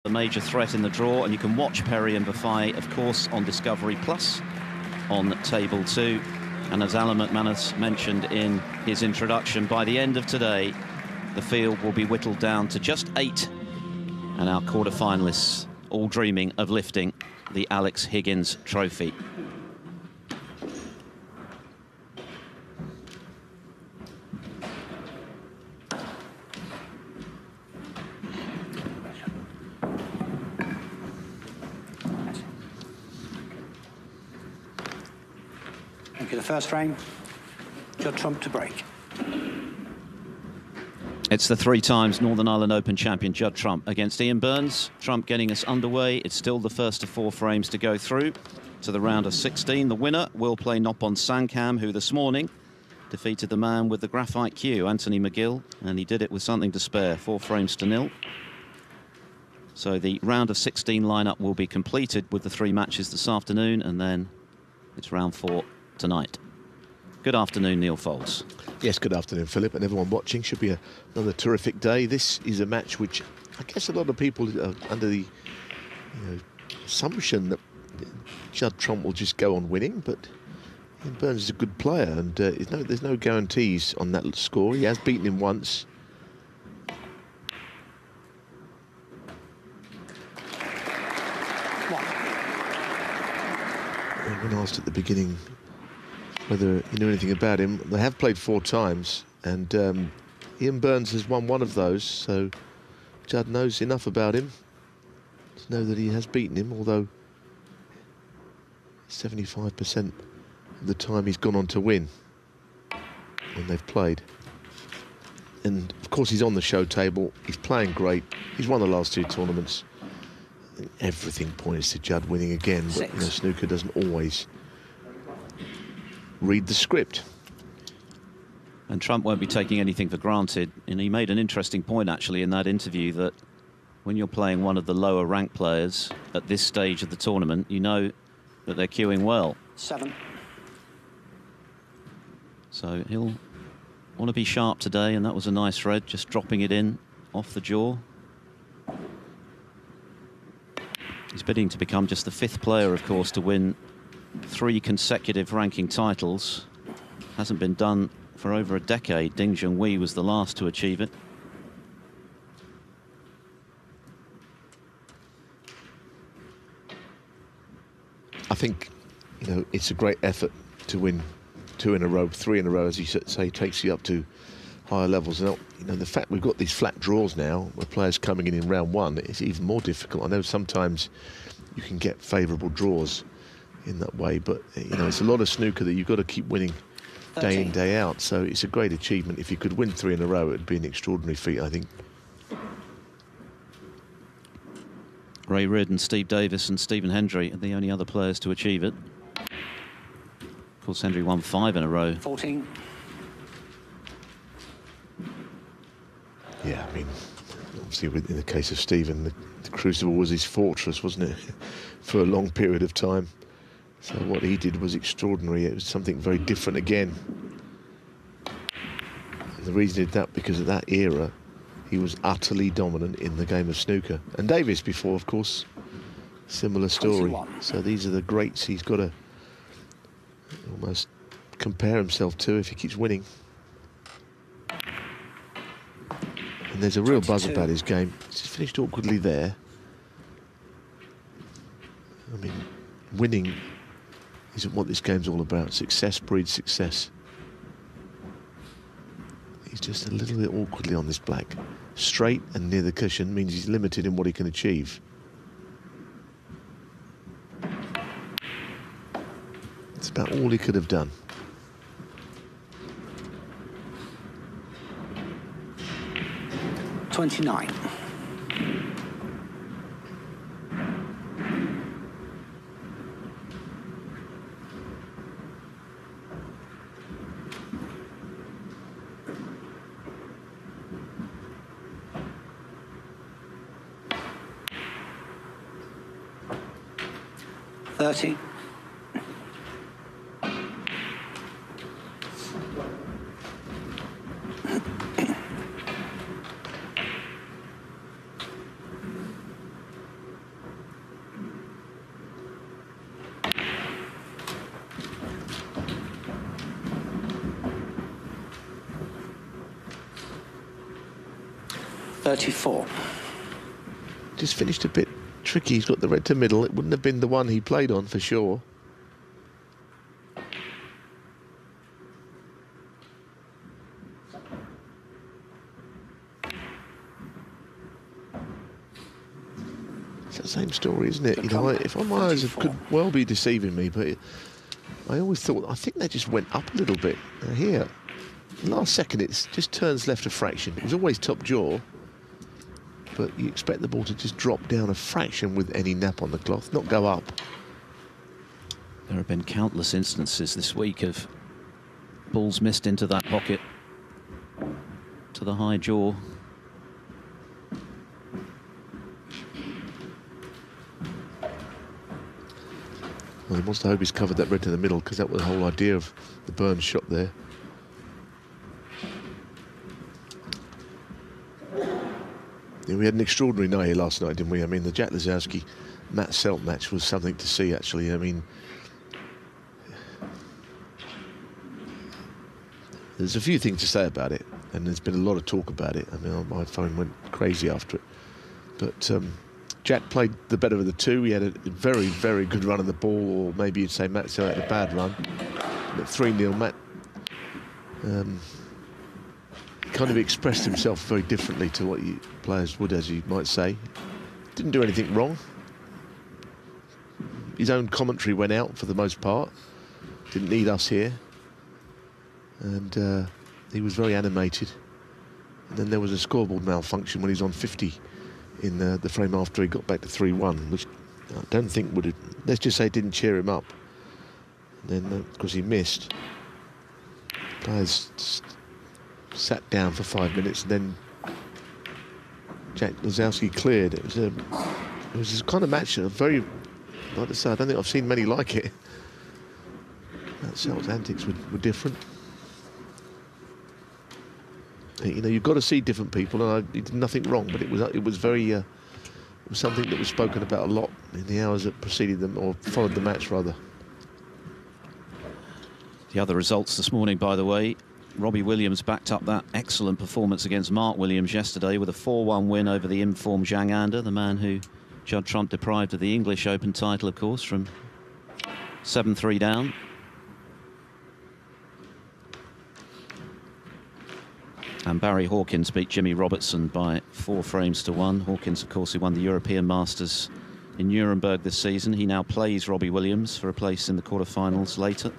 a major threat in the draw, and you can watch Perry and Buffay, of course, on Discovery Plus on Table 2. And as Alan McManus mentioned in his introduction, by the end of today, the field will be whittled down to just 8, and our quarter-finalists all dreaming of lifting the Alex Higgins Trophy. The first frame, Judd Trump to break. It's the 3 times Northern Ireland Open champion Judd Trump against Ian Burns. Trump getting us underway. It's still the first of 4 frames to go through to the round of 16. The winner will play Noppon Sankam, who this morning defeated the man with the graphite cue, Anthony McGill, and he did it with something to spare, 4 frames to 0. So the round of 16 lineup will be completed with the 3 matches this afternoon, and then it's round 4 tonight. Good afternoon, Neil Foulds. Yes, good afternoon, Philip, and everyone watching. Should be another terrific day. This is a match which I guess a lot of people are under the assumption that Judd Trump will just go on winning, but Ian Burns is a good player, and there's no guarantees on that score. He has beaten him once. When asked at the beginning whether he knew anything about him, they have played 4 times, and Ian Burns has won 1 of those, so Judd knows enough about him to know that he has beaten him, although 75% of the time he's gone on to win when they've played. And of course he's on the show table, he's playing great, he's won the last 2 tournaments. And everything points to Judd winning again, but snooker doesn't always read the script. And Trump won't be taking anything for granted. And he made an interesting point, actually, in that interview, that when you're playing one of the lower ranked players at this stage of the tournament, you know that they're cueing well. 7. So he'll want to be sharp today, and that was a nice red, just dropping it in off the jaw. He's bidding to become just the 5th player, of course, to win 3 consecutive ranking titles. Hasn't been done for over a decade. Ding Junhui was the last to achieve it. I think, it's a great effort to win 2 in a row, 3 in a row, as you say, takes you up to higher levels. Now, the fact we've got these flat draws now, where players coming in round 1, it's even more difficult. I know sometimes you can get favourable draws in that way, but it's a lot of snooker that you've got to keep winning day in, day out. So it's a great achievement. If you could win 3 in a row, it'd be an extraordinary feat, I think. Ray Ridd and Steve Davis and Stephen Hendry are the only other players to achieve it. Of course, Hendry won 5 in a row. 14. Yeah, I mean, obviously in the case of Stephen, the Crucible was his fortress, wasn't it, for a long period of time. So what he did was extraordinary. It was something very different again. And the reason he did that, because of that era, he was utterly dominant in the game of snooker. And Davis before, of course, similar story. 21. So these are the greats he's got to almost compare himself to if he keeps winning. And there's a real 22. buzz about his game. He's just finished awkwardly there. I mean, winning isn't what this game's all about. Success breeds success. He's just a little bit awkwardly on this black. Straight and near the cushion means he's limited in what he can achieve. It's about all he could have done. $29. $30. 34. Just finished a bit tricky. He's got the red to middle. It wouldn't have been the one he played on for sure. It's the same story, isn't it? You know, if my eyes could well be deceiving me, but I always thought, I think they just went up a little bit. Now here, last second, it just turns left a fraction. It was always top jaw, but you expect the ball to just drop down a fraction with any nap on the cloth, not go up. There have been countless instances this week of balls missed into that pocket, to the high jaw. Well, he wants to hope he's covered that red to the middle, because that was the whole idea of the Burns shot there. Yeah, we had an extraordinary night here last night, didn't we? I mean, the Jack Lisowski-Matt Selt match was something to see, actually. I mean, there's a few things to say about it, and there's been a lot of talk about it. I mean, my phone went crazy after it. But Jack played the better of the two. He had a very, very good run of the ball, or maybe you'd say Matt Selt had a bad run. At 3-0, Matt kind of expressed himself very differently to what players would, as you might say. Didn't do anything wrong. His own commentary went out for the most part. Didn't need us here. And he was very animated. And then there was a scoreboard malfunction when he was on 50 in the frame after he got back to 3-1, which I don't think would have, let's just say, didn't cheer him up. And then, because he missed, players sat down for 5 minutes, and then Jack Lisowski cleared. It was this kind of match, a very, like I say, I don't think I've seen many like it. Matt Selt's antics were different. You know, you've got to see different people, and he did nothing wrong, but it was very, it was something that was spoken about a lot in the hours that preceded them, or followed the match, rather. The other results this morning, by the way, Robbie Williams backed up that excellent performance against Mark Williams yesterday with a 4-1 win over the informed Zhang Anda, the man who Judd Trump deprived of the English Open title, of course, from 7-3 down. And Barry Hawkins beat Jimmy Robertson by 4 frames to 1. Hawkins, of course, who won the European Masters in Nuremberg this season. He now plays Robbie Williams for a place in the quarterfinals later.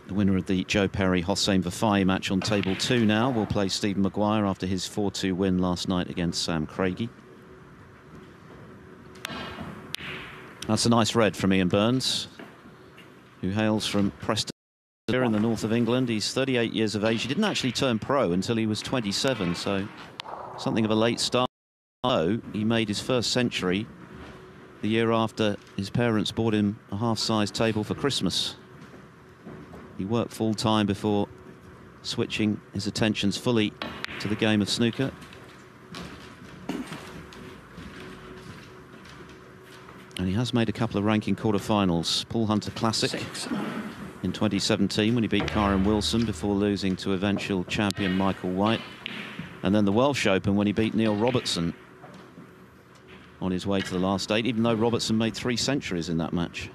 The winner of the Joe Perry-Hossein Vafai match on table 2 now will play Stephen Maguire after his 4-2 win last night against Sam Craigie. That's a nice red from Ian Burns, who hails from Preston here in the north of England. He's 38 years of age. He didn't actually turn pro until he was 27, so something of a late start. He made his first century the year after his parents bought him a half-size table for Christmas. He worked full-time before switching his attentions fully to the game of snooker. And he has made a couple of ranking quarterfinals. Paul Hunter Classic in 2017 when he beat Kyron Wilson before losing to eventual champion Michael White. And then the Welsh Open when he beat Neil Robertson on his way to the last 8, even though Robertson made 3 centuries in that match.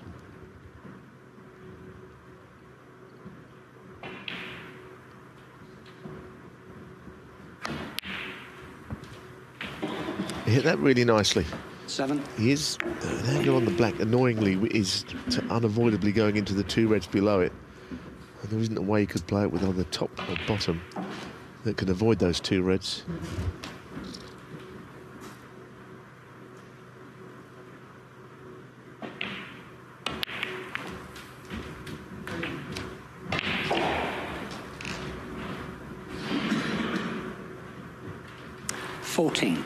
He hit that really nicely. 7. He is, an angle on the black, annoyingly, is unavoidably going into the 2 reds below it. And there isn't a way he could play it with either top or bottom that could avoid those 2 reds. $14.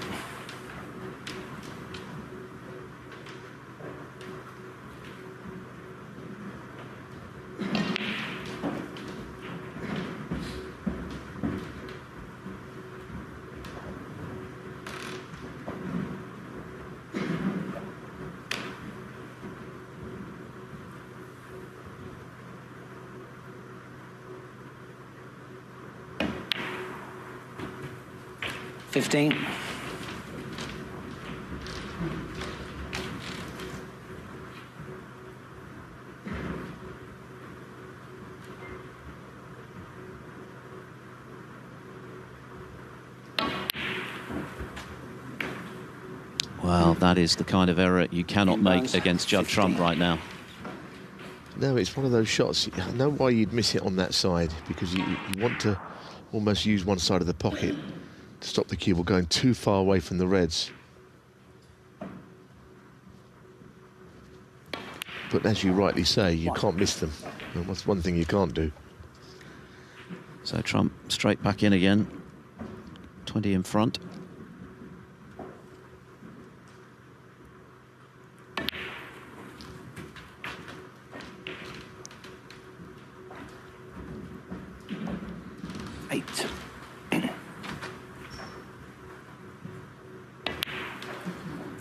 15. Well, that is the kind of error you cannot make against Judd Trump right now. No, it's one of those shots. I know why you'd miss it on that side, because you want to almost use one side of the pocket to stop the cue ball going too far away from the reds. But as you rightly say, you can't miss them. And that's one thing you can't do. So Trump straight back in again, 20 in front.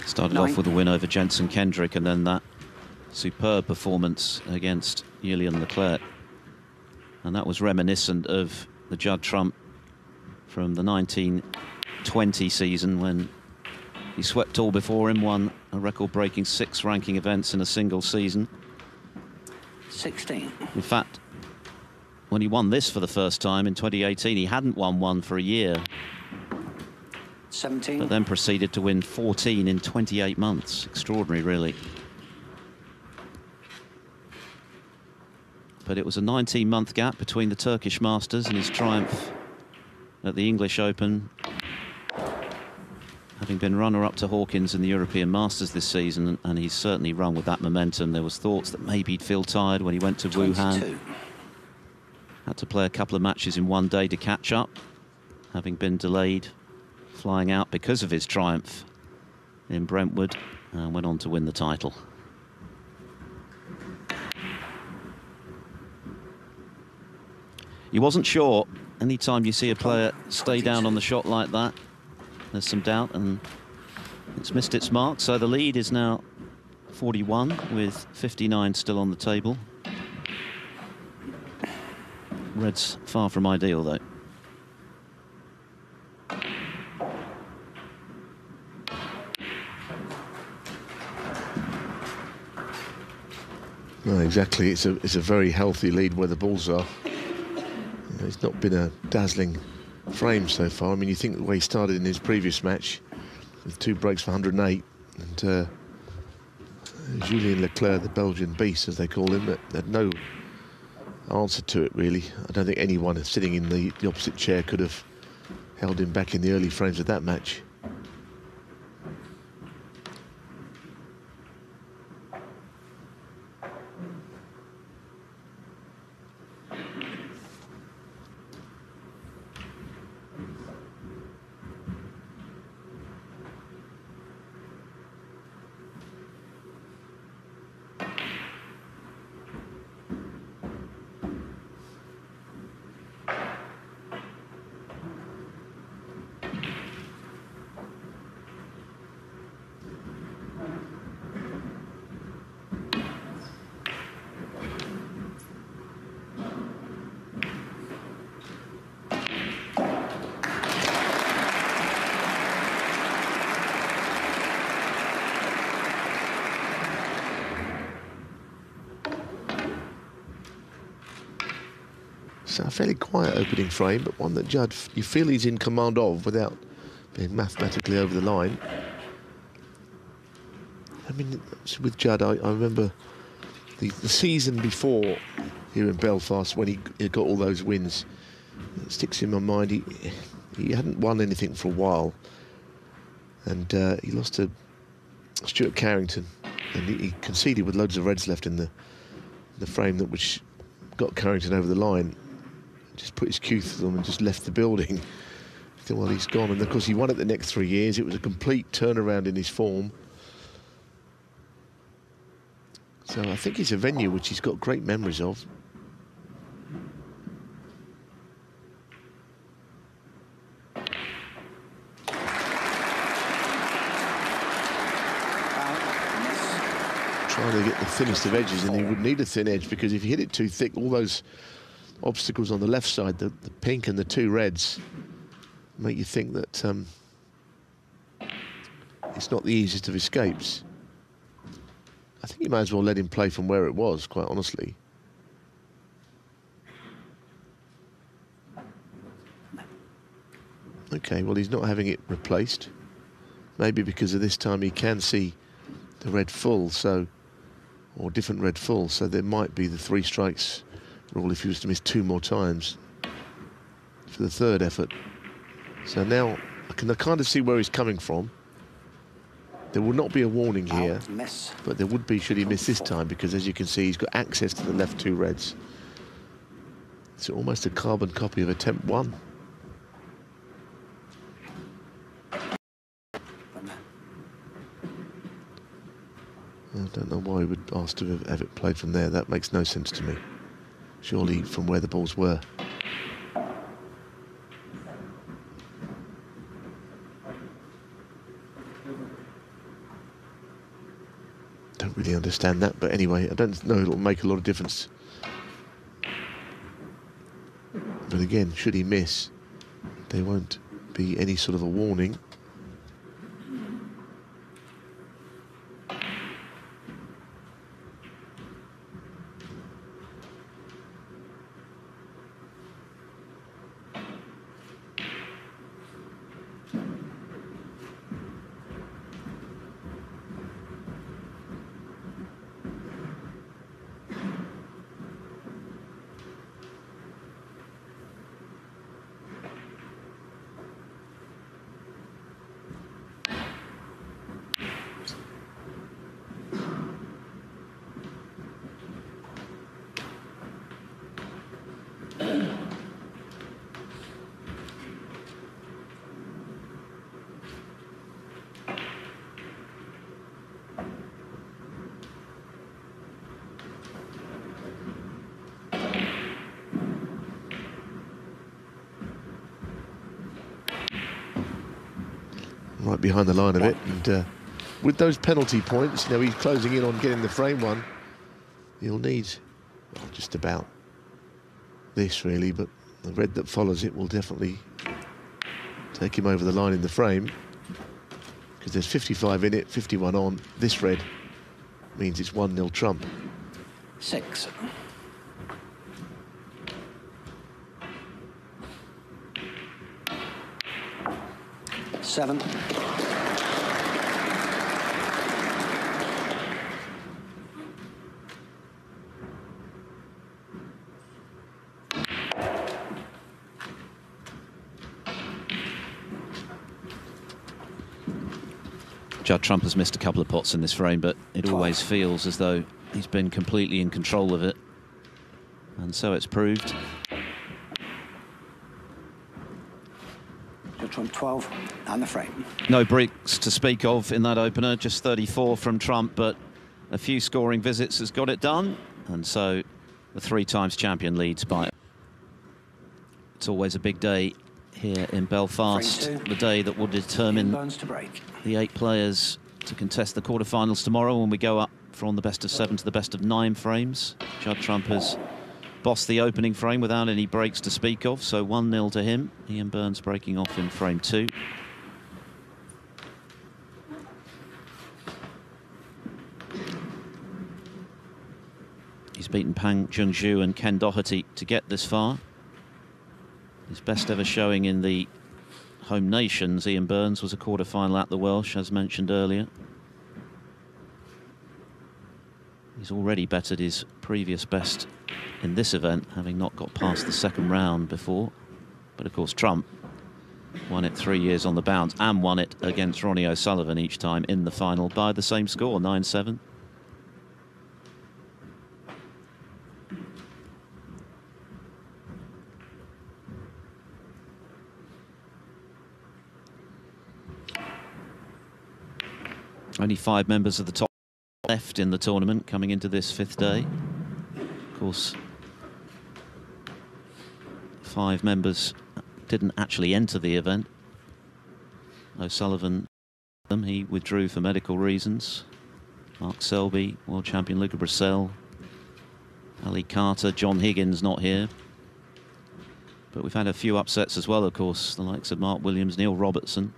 Started off with a win over Jensen Kendrick, and then that superb performance against Julian Leclerc. And that was reminiscent of the Judd Trump from the 1920 season, when he swept all before him, won a record-breaking 6 ranking events in a single season. 16. In fact, when he won this for the first time in 2018, he hadn't won one for a year. 17. But then proceeded to win 14 in 28 months. Extraordinary, really. But it was a 19-month gap between the Turkish Masters and his triumph at the English Open, having been runner-up to Hawkins in the European Masters this season, and he's certainly run with that momentum. There was thoughts that maybe he'd feel tired when he went to 22. Wuhan. Had to play a couple of matches in one day to catch up, having been delayed flying out because of his triumph in Brentwood, and went on to win the title. He wasn't sure. Anytime you see a player stay down on the shot like that, there's some doubt, and it's missed its mark. So the lead is now 41, with 59 still on the table. Red's far from ideal, though. No, exactly. It's a very healthy lead where the balls are. It's not been a dazzling frame so far. I mean, you think the way he started in his previous match with 2 breaks for 108, and Julian Leclerc, the Belgian beast, as they call him, had no answer to it, really. I don't think anyone sitting in the opposite chair could have held him back in the early frames of that match. So a fairly quiet opening frame, but one that Judd, you feel he's in command of without being mathematically over the line. I mean, with Judd, I remember the season before here in Belfast when he got all those wins. It sticks in my mind. He hadn't won anything for a while, and he lost to Stuart Carrington, and he conceded with loads of reds left in the frame, that which got Carrington over the line. Just put his cue through them and just left the building. I thought, well, he's gone. And of course, he won it the next 3 years. It was a complete turnaround in his form. So I think it's a venue which he's got great memories of. Trying to get the thinnest of edges, and he would need a thin edge, because if you hit it too thick, all those obstacles on the left side, the pink and the 2 reds, make you think that it's not the easiest of escapes. I think you might as well let him play from where it was, quite honestly. Okay, well, he's not having it replaced. Maybe because of this time he can see the red full, so, or different red full, so there might be the 3 strikes rule if he was to miss 2 more times for the 3rd effort. So now I can kind of see where he's coming from. There will not be a warning here, but there would be should he miss this time, because as you can see, he's got access to the left 2 reds. It's almost a carbon copy of attempt 1. I don't know why he would ask to have it played from there. That makes no sense to me. Surely from where the balls were. Don't really understand that, but anyway, I don't know it'll make a lot of difference. But again, should he miss, there won't be any sort of a warning. Right behind the line of it, and with those penalty points, you know, he's closing in on getting the frame one. He'll need, well, just about this really, but the red that follows it will definitely take him over the line in the frame, because there's 55 in it, 51 on. This red means it's 1-0 trump. 6. 7. Judd Trump has missed a couple of pots in this frame, but it always feels as though he's been completely in control of it. And so it's proved. Judd Trump 12 and the frame. No breaks to speak of in that opener, just 34 from Trump, but a few scoring visits has got it done. And so the 3-times champion leads by. It's always a big day here in Belfast, the day that will determine the 8 players to contest the quarterfinals tomorrow when we go up from the best of 7 to the best of 9 frames. Judd Trump has bossed the opening frame without any breaks to speak of, so 1-0 to him. Ian Burns breaking off in frame 2. He's beaten Pang Junju and Ken Doherty to get this far. His best ever showing in the home nations, Ian Burns, was a quarter-final at the Welsh, as mentioned earlier. He's already bettered his previous best in this event, having not got past the 2nd round before. But of course, Trump won it 3 years on the bounce and won it against Ronnie O'Sullivan each time in the final by the same score, 9-7. Only 5 members of the top left in the tournament coming into this 5th day. Of course, 5 members didn't actually enter the event. O'Sullivan, he withdrew for medical reasons. Mark Selby, world champion Luca Brissell, Ali Carter, John Higgins not here. But we've had a few upsets as well, of course, the likes of Mark Williams, Neil Robertson.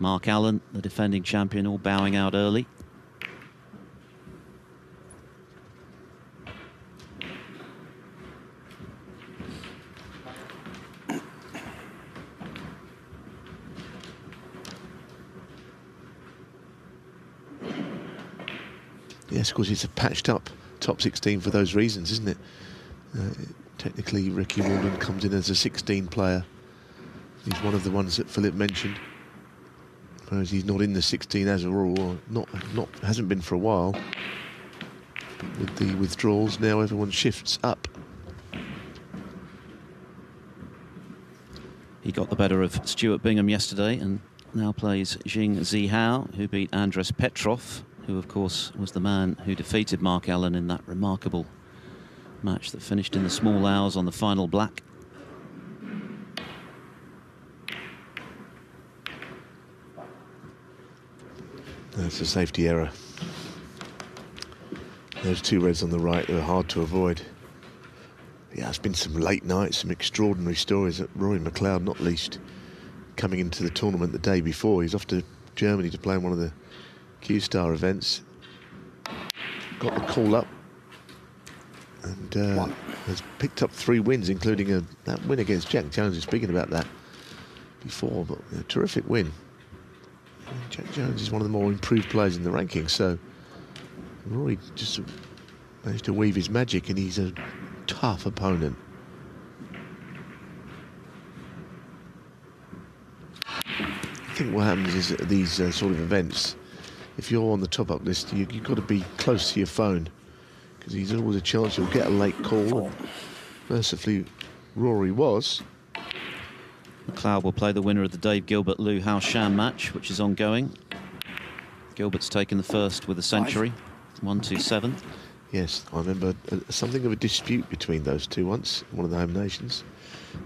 Mark Allen, the defending champion, all bowing out early. Yes, of course, it's a patched-up top 16 for those reasons, isn't it? Technically, Ricky Walden comes in as a 16 player. He's one of the ones that Philip mentioned. Whereas he's not in the 16 as a rule, or hasn't been for a while. But with the withdrawals, now everyone shifts up. He got the better of Stuart Bingham yesterday and now plays Jing Zihao, who beat Andres Petrov, who of course was the man who defeated Mark Allen in that remarkable match that finished in the small hours on the final black. That's a safety error. Those two reds on the right, they were hard to avoid. Yeah, it's been some late nights, some extraordinary stories. Rory McLeod, not least, coming into the tournament the day before. He's off to Germany to play in one of the Q-Star events. Got the call up and has picked up 3 wins, including that win against Jack Jones. We've speaking about that before, but a terrific win. Jack Jones is one of the more improved players in the rankings, so Rory just managed to weave his magic, and he's a tough opponent. I think what happens is at these sort of events, if you're on the top-up list, you've got to be close to your phone, because there's always a chance you'll get a late call. Mercifully, Rory was. McLeod will play the winner of the Dave Gilbert-Lou Hao Shan match, which is ongoing. Gilbert's taken the first with a century, 1-2-7. Yes, I remember something of a dispute between those two once, one of the home nations.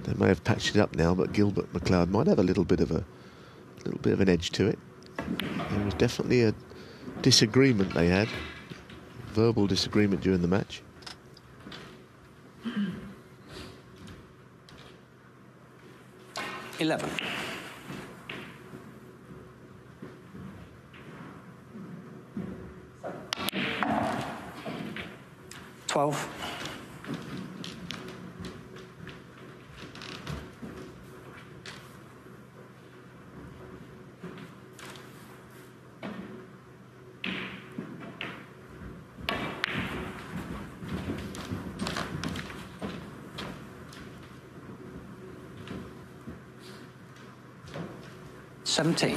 They may have patched it up now, but Gilbert McLeod might have a little bit of an edge to it. There was definitely a disagreement they had, verbal disagreement during the match. $11. 12. $17.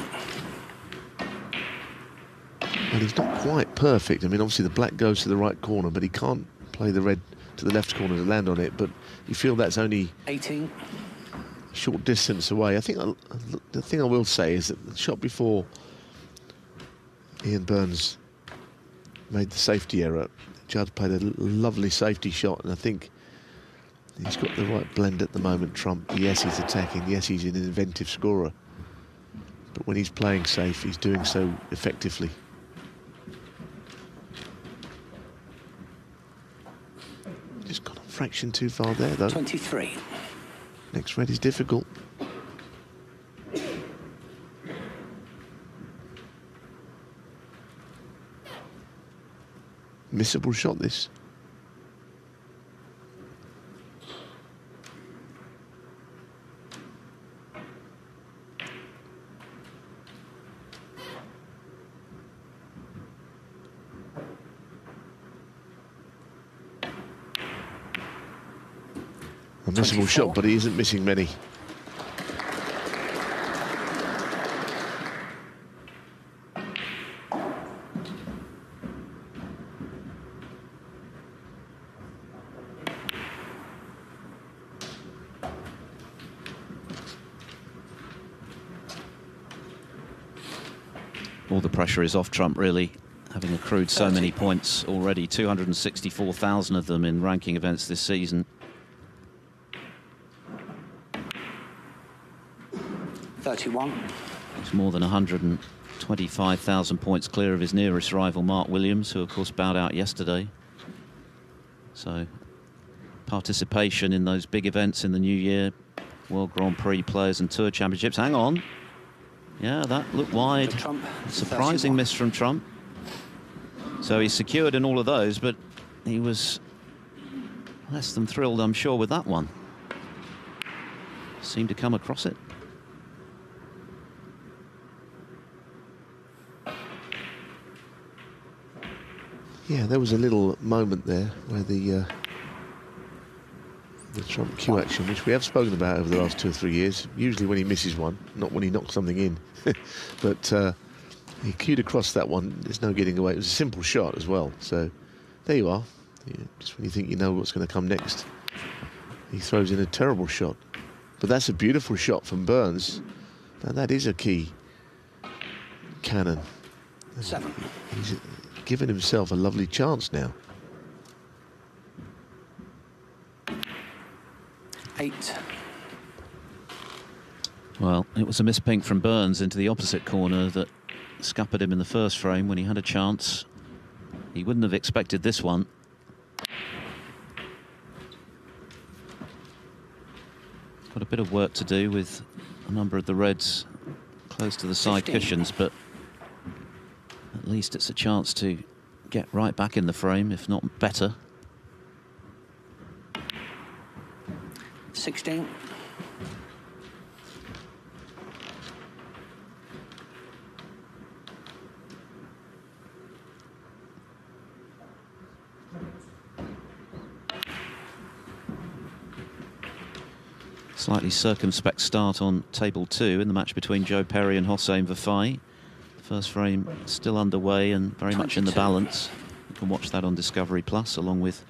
Well, he's not quite perfect. I mean, obviously the black goes to the right corner, but he can't play the red to the left corner to land on it. But you feel that's only 18. a short distance away. I think the thing I will say is that the shot before Ian Burns made the safety error, Judd played a lovely safety shot, and I think he's got the right blend at the moment, Trump. Yes, he's attacking. Yes, he's an inventive scorer. But when he's playing safe, he's doing so effectively. Just got a fraction too far there, though. 23. Next red is difficult. Missable shot, this. A missable shot, but he isn't missing many. All the pressure is off Trump, really, having accrued so many points already, 264,000 of them in ranking events this season. 31. He's more than 125,000 points clear of his nearest rival, Mark Williams, who of course bowed out yesterday. So participation in those big events in the new year, World Grand Prix Players and Tour Championships. Hang on. Yeah, that looked wide. Trump, Surprising 31. miss from Trump. So he's secured in all of those, but he was less than thrilled, I'm sure, with that one. Seemed to come across it. Yeah, there was a little moment there where the Trump cue action, which we have spoken about over the last 2 or 3 years, usually when he misses one, not when he knocks something in. But he cued across that one. There's no getting away. It was a simple shot as well. So there you are. Yeah, just when you think you know what's going to come next, he throws in a terrible shot. But that's a beautiful shot from Burns. Now that is a key cannon. 7. He's given himself a lovely chance now. 8. Well, it was a mispink from Burns into the opposite corner that scuppered him in the first frame when he had a chance. He wouldn't have expected this one. Got a bit of work to do with a number of the reds close to the side 15. cushions, but at least it's a chance to get right back in the frame, if not better. 16. Slightly circumspect start on table 2 in the match between Joe Perry and Hossein Vafai. First frame still underway and very much in the 22. balance. You can watch that on Discovery Plus along with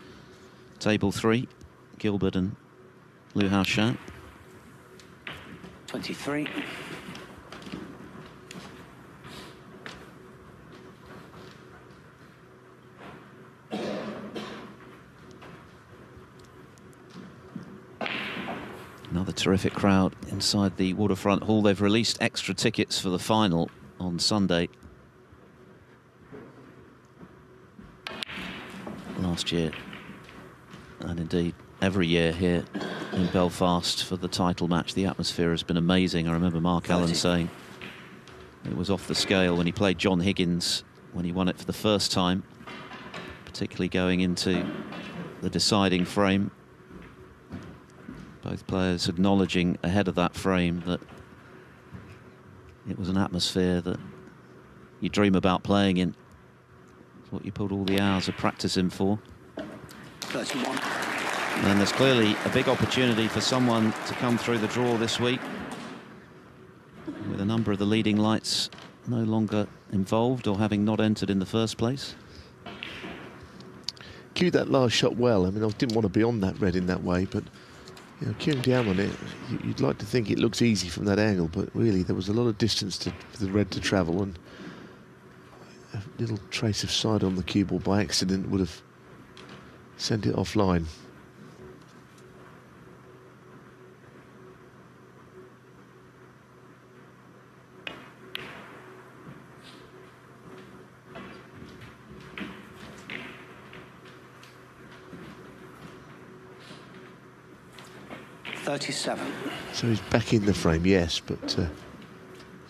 table 3, Gilbert and Liu Haoshan. 23. Another terrific crowd inside the Waterfront Hall. They've released extra tickets for the final on Sunday. Last year, and indeed every year here in Belfast for the title match, the atmosphere has been amazing. I remember Mark Allen saying it was off the scale when he played John Higgins when he won it for the first time, particularly going into the deciding frame. Both players acknowledging ahead of that frame that it was an atmosphere that you dream about playing in. It's what you put all the hours of practice in for. 31. And there's clearly a big opportunity for someone to come through the draw this week, with a number of the leading lights no longer involved or having not entered in the first place. Cued that last shot well. I mean, I didn't want to be on that red in that way, but you know, queuing down on it, you'd like to think it looks easy from that angle, but really there was a lot of distance for the red to travel, and a little trace of side on the cue ball by accident would have sent it offline. So he's back in the frame, yes, but to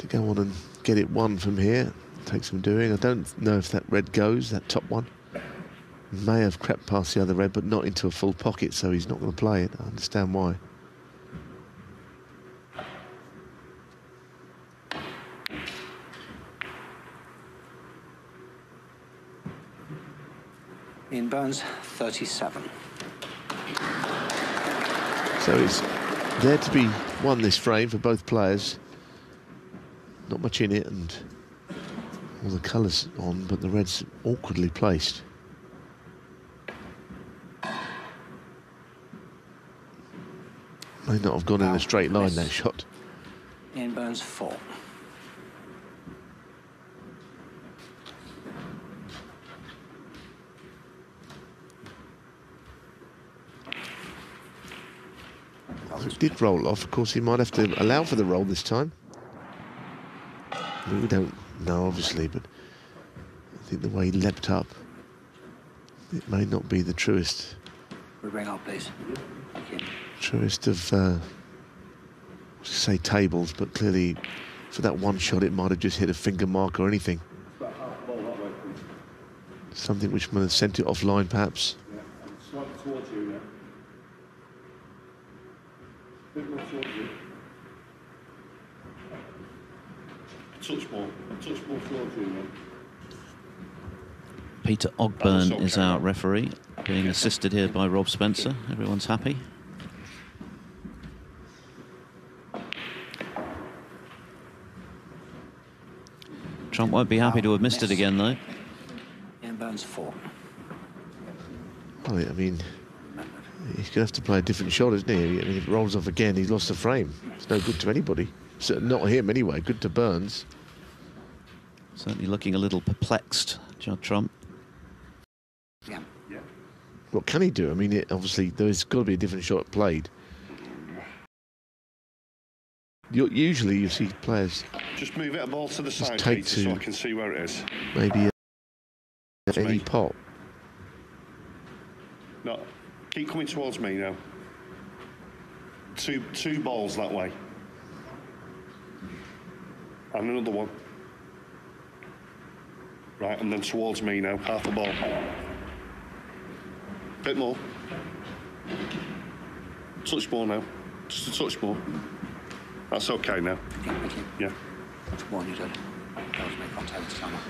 go on and get it one from here takes some doing. I don't know if that red goes, that top one. May have crept past the other red, but not into a full pocket, so he's not going to play it. I understand why. Ian Burns, 37. So it's there to be won this frame for both players. Not much in it, and all the colours on, but the red's awkwardly placed. May not have gone in a straight line, that shot. Ian Burns, 4. It did roll off. Of course, he might have to allow for the roll this time. I mean, we don't know, obviously, but I think the way he leapt up, it may not be the truest. We bring up, please. Thank you. Truest of, say tables, but clearly for that one shot, it might have just hit a finger mark or anything. Something which might have sent it offline, perhaps. Yeah, and slightly towards you now. A bit more towards you. A touch more towards you now. Peter Ogburn is our referee, being assisted here by Rob Spencer. Everyone's happy. Trump won't be happy to have missed it again, though. Ian Burns 4. Well, I mean, he's going to have to play a different shot, isn't he? I mean, if it rolls off again, he's lost the frame. It's no good to anybody. So not him, anyway. Good to Burns. Certainly looking a little perplexed, Judd Trump. Yeah. What can he do? I mean, obviously, there's got to be a different shot played. Usually, you see players just move it a ball to the side, take Peter, so I can see where it is. Maybe any pot. No, keep coming towards me now. Two balls that way. And another one. Right, and then towards me now, half a ball. Bit more. Touch more now. Just a touch more. That's okay now. Thank you. Yeah. To warn you, Judd. That was make contact with someone.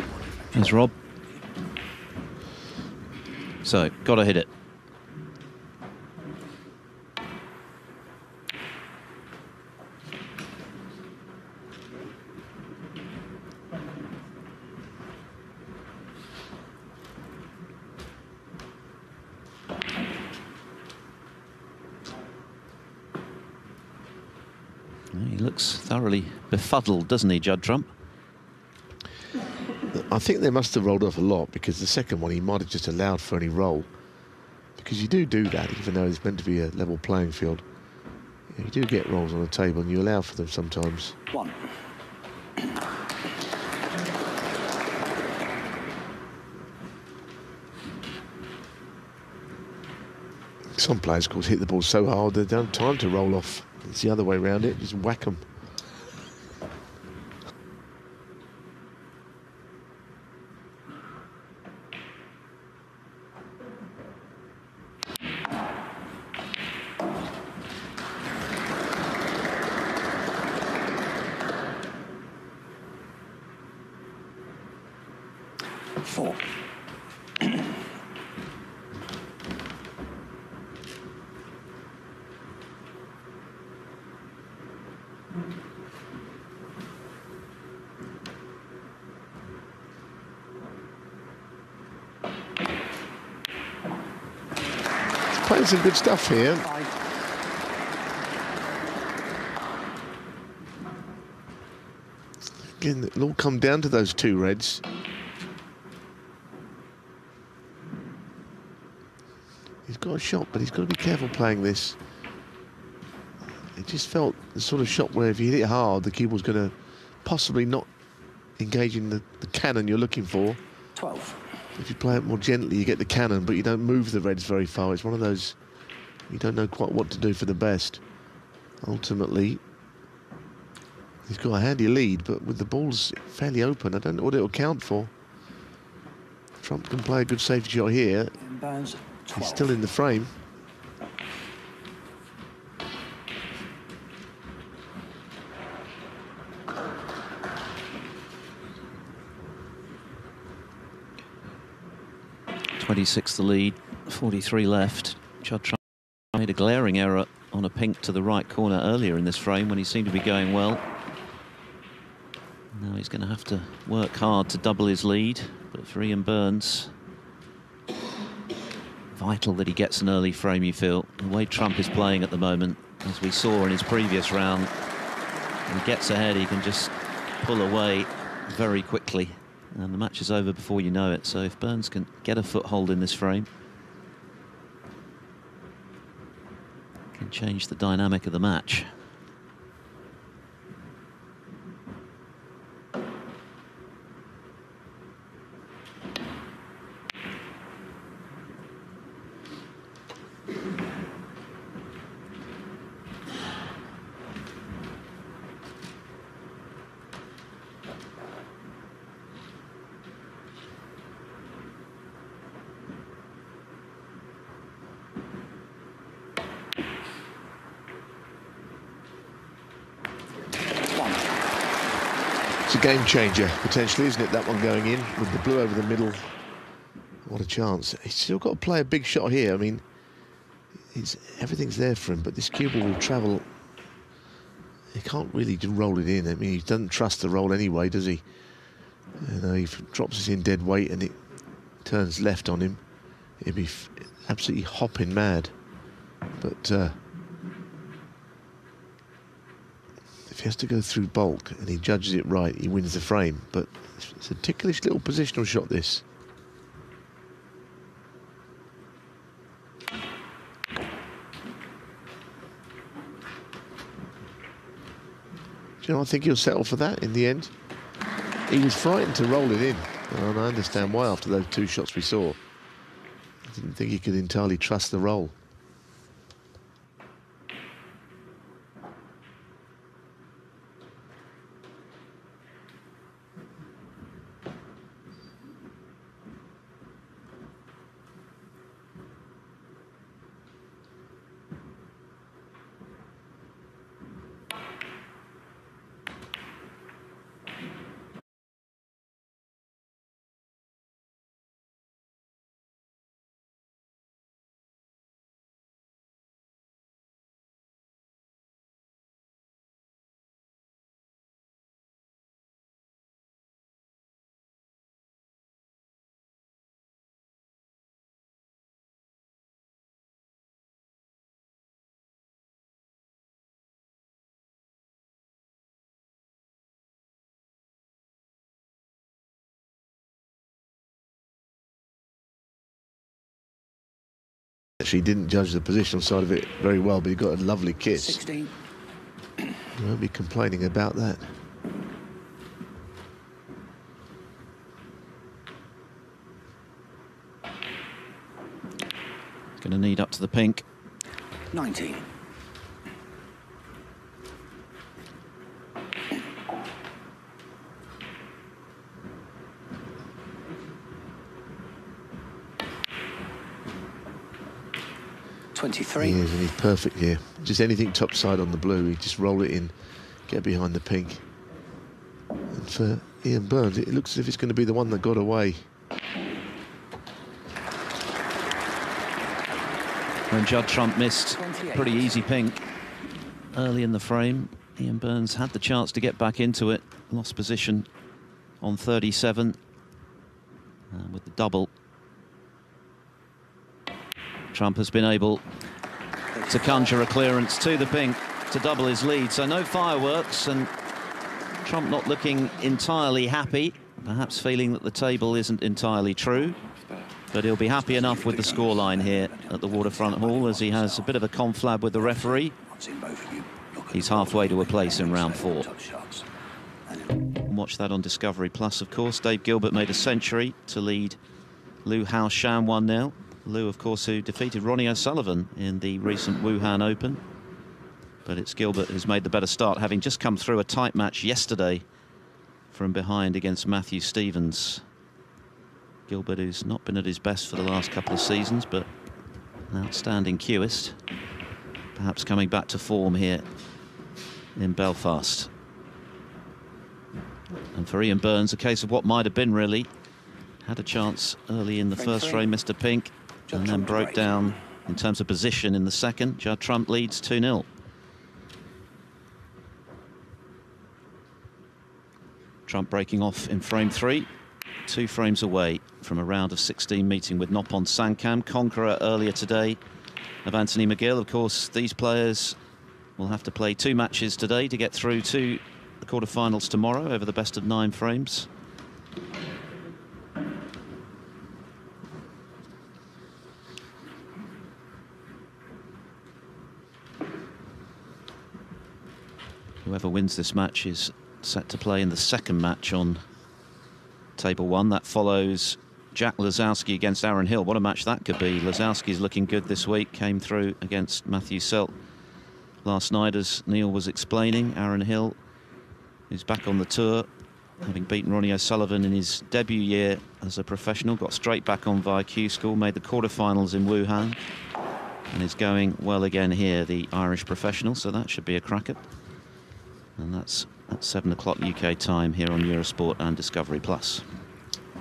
There's Rob. So, got to hit it. He looks thoroughly befuddled, doesn't he, Judd Trump? I think they must have rolled off a lot, because the second one he might have just allowed for any roll. Because you do that, even though it's meant to be a level playing field. You do get rolls on the table, and you allow for them sometimes. 1. Some players, of course, hit the ball so hard they don't have time to roll off. It's the other way around it, just whack them. Playing some good stuff here. Again, it'll all come down to those two reds. He's got a shot, but he's got to be careful playing this. It just felt the sort of shot where if you hit it hard, the keyboard's going to possibly not engage in the cannon you're looking for. 12. If you play it more gently, you get the cannon, but you don't move the reds very far. It's one of those, you don't know quite what to do for the best. Ultimately, he's got a handy lead, but with the balls fairly open, I don't know what it'll count for. Trump can play a good safety shot here. Burns 12. He's still in the frame. The lead, 43 left. Judd Trump made a glaring error on a pink to the right corner earlier in this frame when he seemed to be going well. Now he's going to have to work hard to double his lead, but for Ian Burns, vital that he gets an early frame, you feel. The way Trump is playing at the moment, as we saw in his previous round, when he gets ahead, he can just pull away very quickly. And the match is over before you know it. So if Burns can get a foothold in this frame, can change the dynamic of the match. a game changer, potentially, isn't it? That one going in with the blue over the middle. What a chance. He's still got to play a big shot here. I mean, everything's there for him, but this cue ball will travel. He can't really roll it in. I mean, he doesn't trust the roll anyway, does he? You know, he drops it in dead weight and it turns left on him. He'd be absolutely hopping mad. But if he has to go through bulk and he judges it right, he wins the frame. But it's a ticklish little positional shot, this. Do you know, I think he'll settle for that in the end. He was frightened to roll it in, and I understand why after those two shots we saw. I didn't think he could entirely trust the roll. Actually didn't judge the positional side of it very well, but he got a lovely kiss. 16. You won't be complaining about that. Going to need up to the pink. 19. He is, and he's perfect here. Just anything topside on the blue, he just roll it in, get behind the pink. And for Ian Burns, it looks as if it's going to be the one that got away. When Judd Trump missed a pretty easy pink early in the frame, Ian Burns had the chance to get back into it, lost position on 37 with the double. Trump has been able to conjure a clearance to the pink to double his lead. So no fireworks, and Trump not looking entirely happy, perhaps feeling that the table isn't entirely true. But he'll be happy enough with the scoreline here at the Waterfront Hall, as he has a bit of a conflab with the referee. He's halfway to a place in round 4. Watch that on Discovery Plus, of course. Dave Gilbert made a century to lead Liu Hao Shan 1-0. Liu, of course, who defeated Ronnie O'Sullivan in the recent Wuhan Open. But it's Gilbert who's made the better start, having just come through a tight match yesterday from behind against Matthew Stevens. Gilbert, who's not been at his best for the last couple of seasons, but an outstanding cueist. Perhaps coming back to form here in Belfast. And for Ian Burns, a case of what might have been, really. Had a chance early in the first frame, Mr. Pink, and then broke down in terms of position in the second. Judd Trump leads 2-0. Trump breaking off in frame 3, 2 frames away from a round of 16 meeting with Noppon Sankam, conqueror earlier today of Anthony McGill. Of course, these players will have to play 2 matches today to get through to the quarterfinals tomorrow over the best of 9 frames. Whoever wins this match is set to play in the second match on table 1. That follows Jack Lazowski against Aaron Hill. What a match that could be. Lazowski's looking good this week. Came through against Matthew Selt last night, as Neil was explaining. Aaron Hill is back on the tour, having beaten Ronnie O'Sullivan in his debut year as a professional. Got straight back on via Q School, made the quarterfinals in Wuhan, and is going well again here, the Irish professional. So that should be a cracker. And that's at 7 o'clock UK time here on Eurosport and Discovery Plus.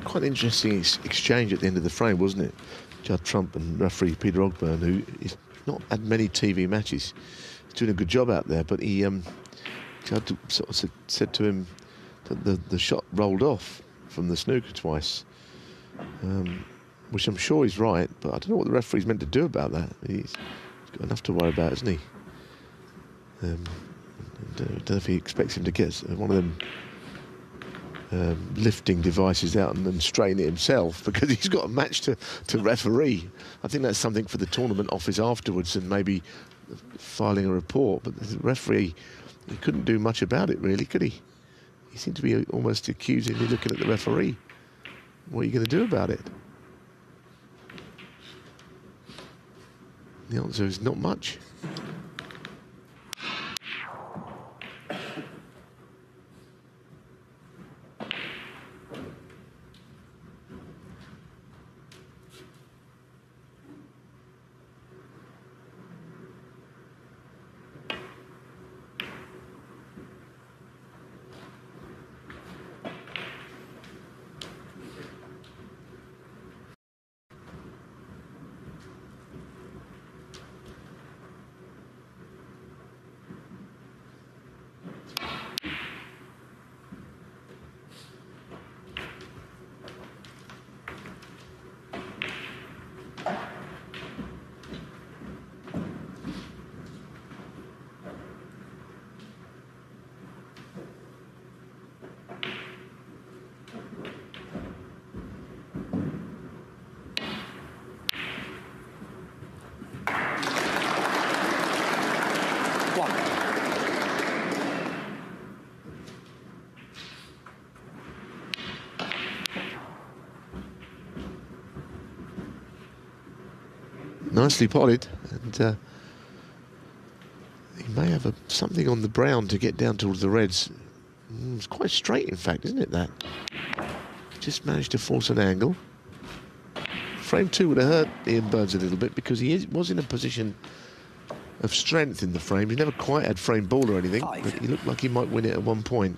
Quite an interesting exchange at the end of the frame, wasn't it? Judd Trump and referee Peter Ogburn, who has not had many TV matches. He's doing a good job out there, but Judd sort of said to him that the shot rolled off from the snooker twice, which I'm sure he's right, but I don't know what the referee's meant to do about that. He's got enough to worry about, isn't he? I don't know if he expects him to get one of them lifting devices out and straighten it himself, because he's got a match to referee. I think that's something for the tournament office afterwards, and maybe filing a report. But the referee, he couldn't do much about it, really, could he? He seemed to be almost accusingly looking at the referee. What are you going to do about it? The answer is not much. Nicely potted, and he may have something on the brown to get down towards the reds. It's quite straight, in fact, isn't it, that? Just managed to force an angle. Frame 2 would have hurt Ian Burns a little bit, because he was in a position of strength in the frame. He never quite had frame ball or anything, but he looked like he might win it at one point.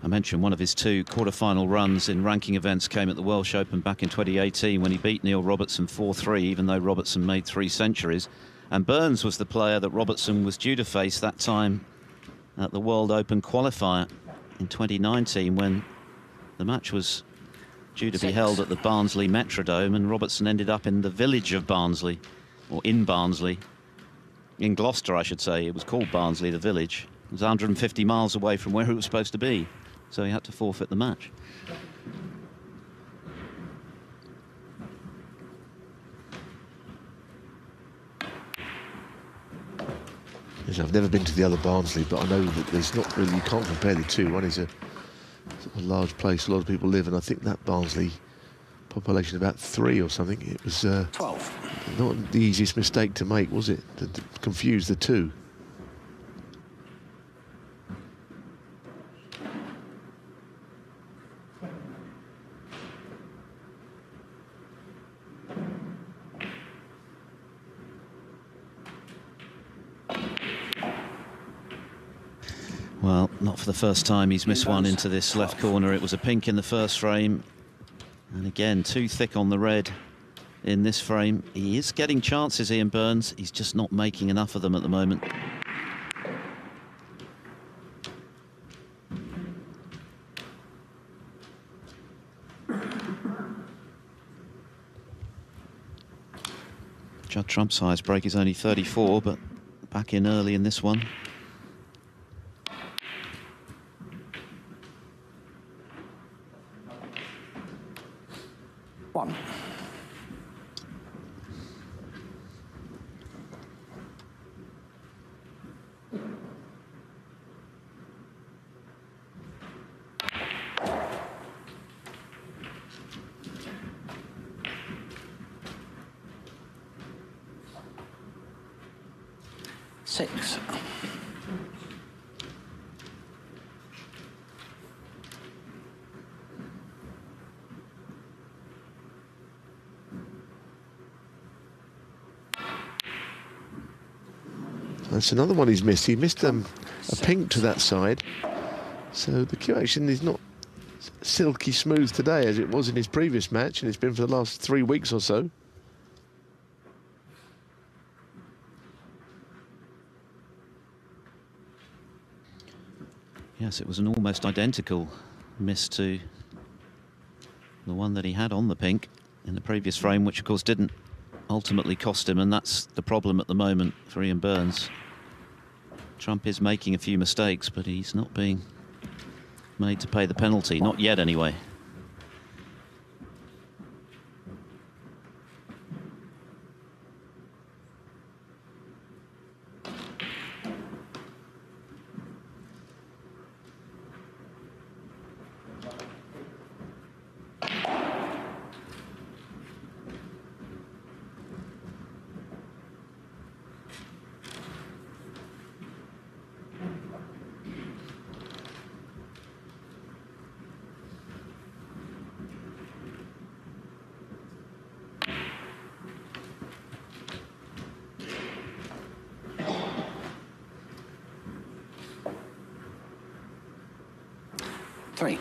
I mentioned one of his 2 quarter-final runs in ranking events came at the Welsh Open back in 2018 when he beat Neil Robertson 4-3, even though Robertson made 3 centuries. And Burns was the player that Robertson was due to face that time at the World Open qualifier in 2019, when the match was due to be held at the Barnsley Metrodome, and Robertson ended up in the village of Barnsley, or in Barnsley, in Gloucester, I should say. It was called Barnsley, the village. It was 150 miles away from where it was supposed to be, so he had to forfeit the match. Yes, I've never been to the other Barnsley, but I know that there's not really, you can't compare the two. One is a large place, a lot of people live, and I think that Barnsley population about 3 or something. It was 12. Not the easiest mistake to make, was it? To confuse the two. Well, not for the first time he's missed one into this left corner. It was a pink in the first frame, and again, too thick on the red in this frame. He is getting chances, Ian Burns. He's just not making enough of them at the moment. Judd Trump's highest break is only 34, but back in early in this one. One. Six. That's another one he's missed. He missed a pink to that side. So the cue action is not silky smooth today as it was in his previous match, and it's been for the last 3 weeks or so. Yes, it was an almost identical miss to the one that he had on the pink in the previous frame, which of course didn't ultimately cost him, and that's the problem at the moment for Ian Burns. Trump is making a few mistakes, but he's not being made to pay the penalty, not yet anyway. Three.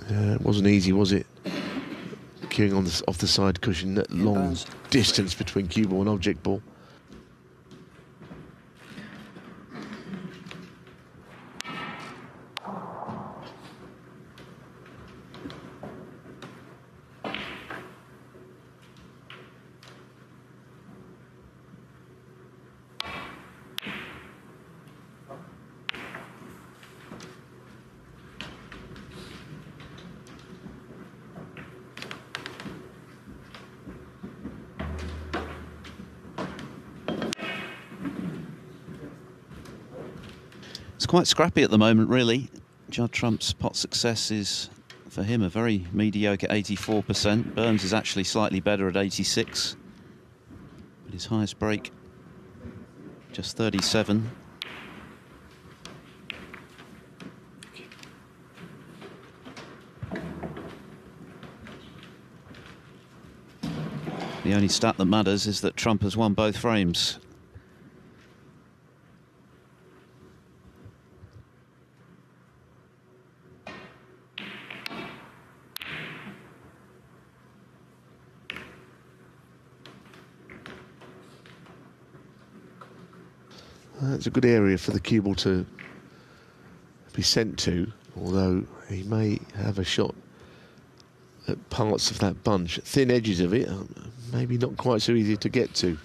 It wasn't easy, was it? Queuing on off the side cushion, that long distance between cue ball and object ball. It's quite scrappy at the moment, really. Judd Trump's pot success is, for him, a very mediocre 84%. Burns is actually slightly better at 86. But his highest break, just 37. The only stat that matters is that Trump has won both frames. That's a good area for the cue ball to be sent to, although he may have a shot at parts of that bunch. Thin edges of it, maybe not quite so easy to get to.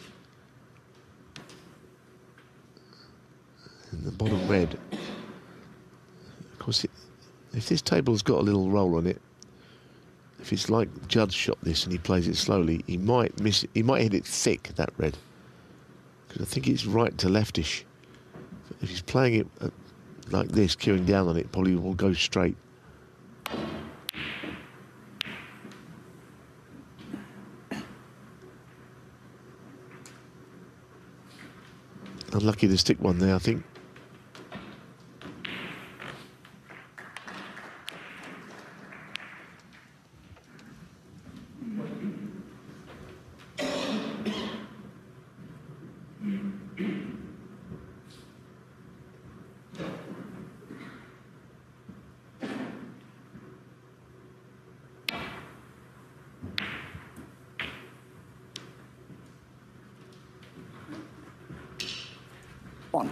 And the bottom red. Of course, if this table's got a little roll on it, if it's like Judd shot this and he plays it slowly, he might miss it. He might hit it thick, that red. Because I think it's right to leftish. If he's playing it like this, queuing down on it, probably will go straight. Unlucky to stick one there, I think. One.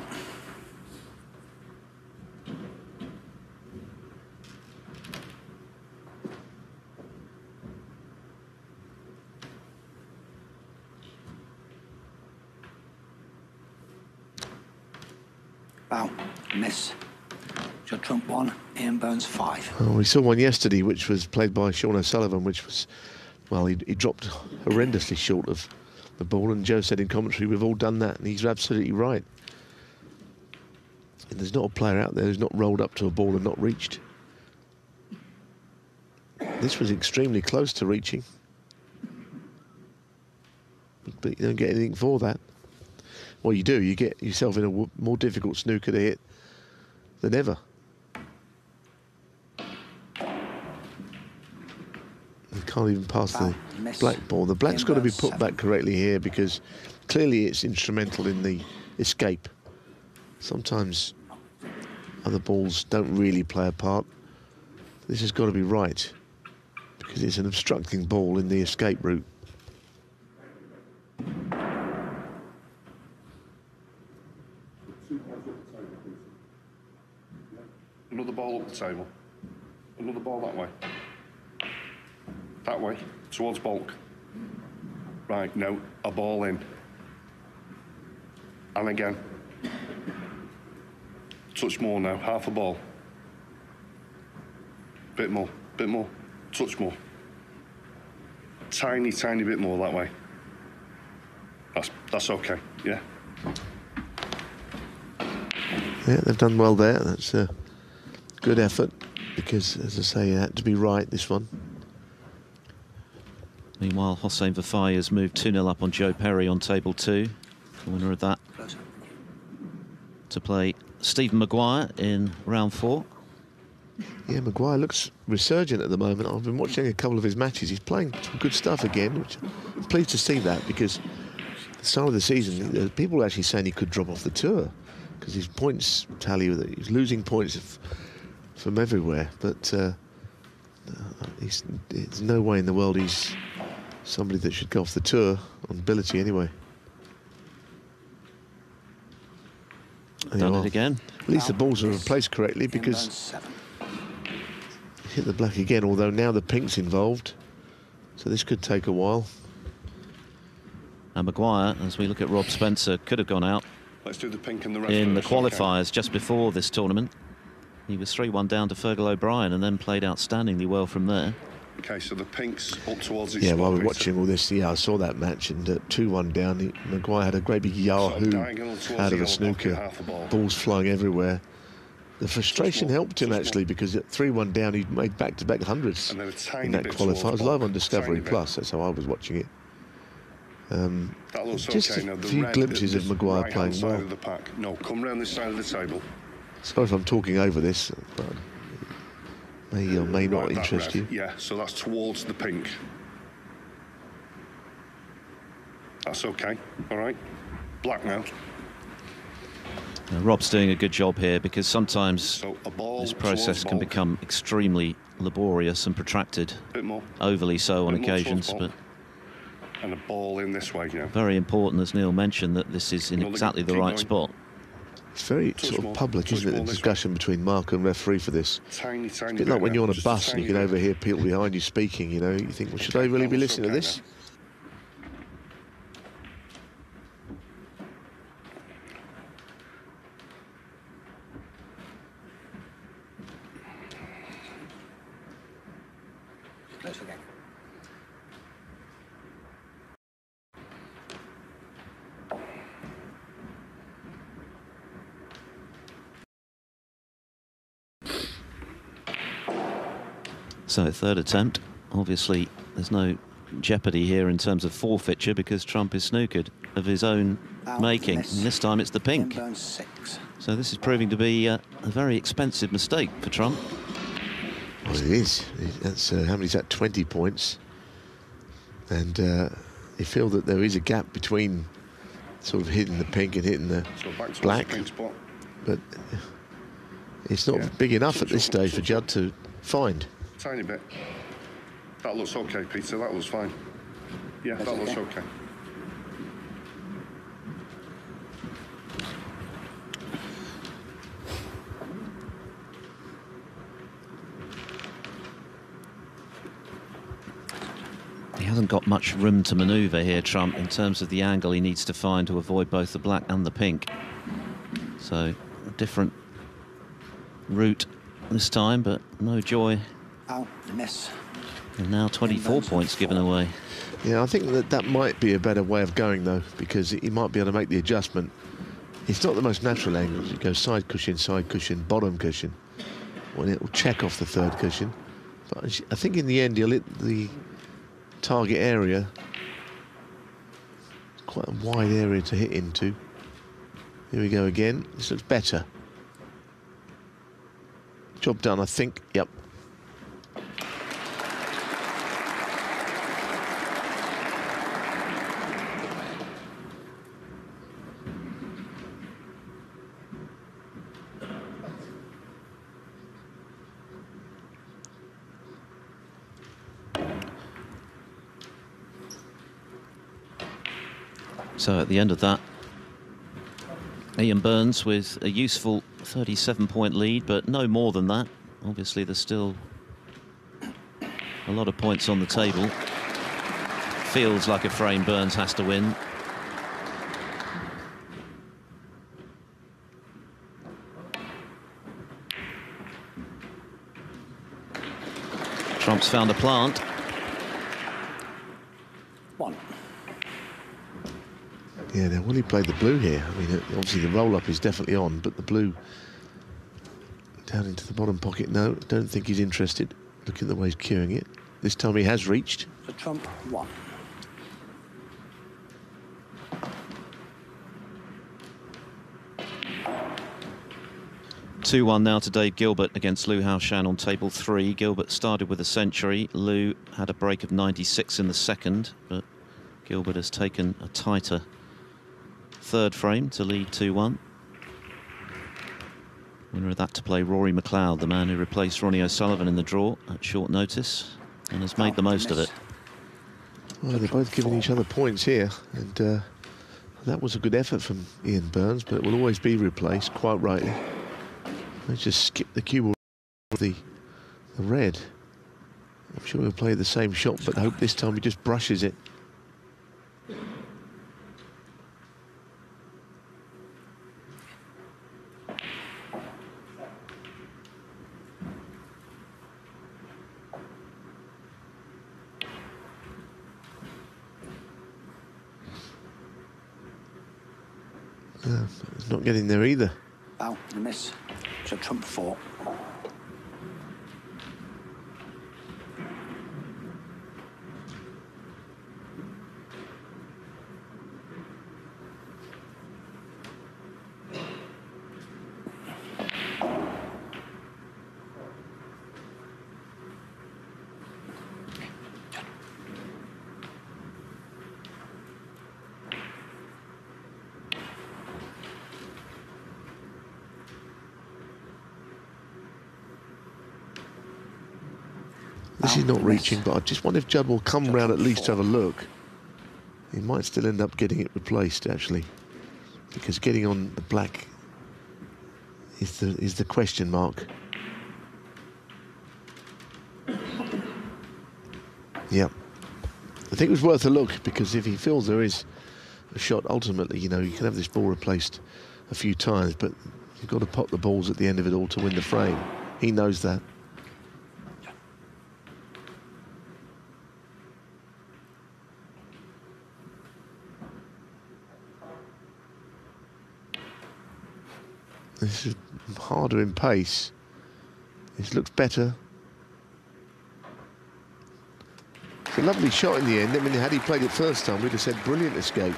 Wow, miss. Judd Trump 1, Ian Burns 5. Oh, we saw one yesterday which was played by Sean O'Sullivan, which was, well, he dropped horrendously short of the ball, and Joe said in commentary, we've all done that, and he's absolutely right. And there's not a player out there who's not rolled up to a ball and not reached. This was extremely close to reaching, but you don't get anything for that. Well, you do. You get yourself in a more difficult snooker to hit than ever. He can't even pass the black ball. The black's got to be put back correctly here because clearly it's instrumental in the escape. Sometimes other balls don't really play a part. This has got to be right because it's an obstructing ball in the escape route. Another ball up the table. Another ball that way. That way, towards bulk. Right, no, a ball in. And again. Touch more now, half a ball. Bit more, bit more. Touch more. Tiny, tiny bit more that way. That's okay, yeah. Yeah, they've done well there. That's a good effort because, as I say, it had to be right, this one. Meanwhile, Hossein Vafai has moved 2-0 up on Joe Perry on table 2. The winner of that to play Stephen Maguire in round 4. Yeah, Maguire looks resurgent at the moment. I've been watching a couple of his matches. He's playing some good stuff again, which I'm pleased to see that because at the start of the season, people were actually saying he could drop off the tour because his points tally, he's losing points from everywhere. But there's no way in the world he's somebody that should go off the tour on ability anyway. Done it again. At least the balls are placed correctly because hit the black again, although now the pink's involved. So this could take a while. And Maguire, as we look at Rob Spencer, could have gone out. Let's do the pink and the red in the first, qualifiers okay. Just before this tournament. He was 3-1 down to Fergal O'Brien and then played outstandingly well from there. Okay, so the pink's up towards its Yeah, while we're Peter. watching all this, yeah, I saw that match, and 2-1 down, Maguire had a great big yahoo out of a snooker, balls flying everywhere. The frustration helped him actually because at 3-1 down, he made back-to-back hundreds in that qualifier. It was live on Discovery Plus, that's how I was watching it. Just okay. a few glimpses of Maguire playing well. Of the pack. No, come round this side of the table. Sorry if I'm talking over this, but may or may not That interest red. you. Yeah, so that's towards the pink. That's okay, all right. Black now. Now, Rob's doing a good job here because sometimes So a ball this process can bulk. become extremely laborious and protracted, Bit more. overly so on Bit more towards occasions, bulk. but And a ball in this way now. very important, as Neil mentioned, that this is in Another exactly the keep right going. spot. It's very Touch sort of more, public, touch isn't it, more the this discussion between marker and referee for this. Tiny, tiny A bit bit like when now, you're on a just bus and you tiny can bit. overhear people behind you speaking, you know, you think, well, should Okay, I really be that looks listening to okay this? now. Close again. So third attempt. Obviously, there's no jeopardy here in terms of forfeiture because Trump is snookered of his own making. And this time it's the pink. Inbound 6. So this is proving to be a very expensive mistake for Trump. Well, it is. That's, how many is that? 20 points. And you feel that there is a gap between sort of hitting the pink and hitting the So back towards black. the pink spot. But it's not Yeah. big enough at Touch this up, stage for touch Judd to find. Tiny bit. That looks okay, Peter. That looks fine. Yeah, That's that looks okay. okay. He hasn't got much room to manoeuvre here, Trump, in terms of the angle he needs to find to avoid both the black and the pink. So, a different route this time, but no joy. Out, miss. And now 24 points given away. Yeah, I think that might be a better way of going, though, because he might be able to make the adjustment. It's not the most natural angle. You go side cushion, bottom cushion. Well, it will check off the third cushion. But I think in the end, he'll hit the target area. Quite a wide area to hit into. Here we go again. This looks better. Job done, I think. Yep. So at the end of that, Ian Burns with a useful 37-point lead, but no more than that. Obviously, there's still a lot of points on the table. Feels like a frame Burns has to win. Trump's found a plant. One. Yeah, now will he play the blue here? I mean, obviously the roll-up is definitely on, but the blue down into the bottom pocket, no, don't think he's interested. Look at the way he's cueing it. This time he has reached. The trump, one. Two-1 now to Dave Gilbert against Lou Haoshan on table 3. Gilbert started with a century. Lou had a break of 96 in the second, but Gilbert has taken a tighter third frame to lead 2-1. Winner of that to play Rory McLeod, the man who replaced Ronnie O'Sullivan in the draw at short notice, and has made the most of it. Well, they're both giving each other points here, and that was a good effort from Ian Burns, but it will always be replaced, quite rightly. They just skip the cue with the red. I'm sure he'll play the same shot, but I hope this time he just brushes it. It's not getting there either. Bow, a miss. So trump 4. This is not reaching, but I just wonder if Judd will come round at least to have a look. He might still end up getting it replaced, actually, because getting on the black is the question mark. Yeah, I think it was worth a look, because if he feels there is a shot, ultimately, you know, you can have this ball replaced a few times, but you've got to pop the balls at the end of it all to win the frame. He knows that. This is harder in pace. This looks better. It's a lovely shot in the end. I mean, had he played it first time, we'd have said brilliant escape.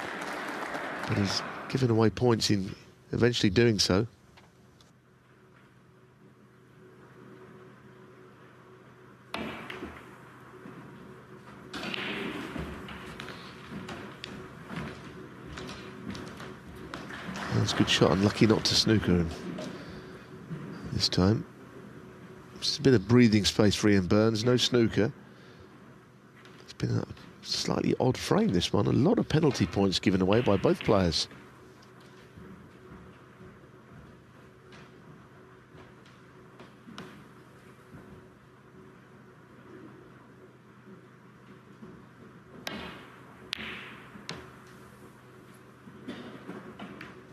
But he's given away points in eventually doing so. That's a good shot, unlucky not to snooker him this time. Just a bit of breathing space for Ian Burns, no snooker. It's been a slightly odd frame, this one. A lot of penalty points given away by both players.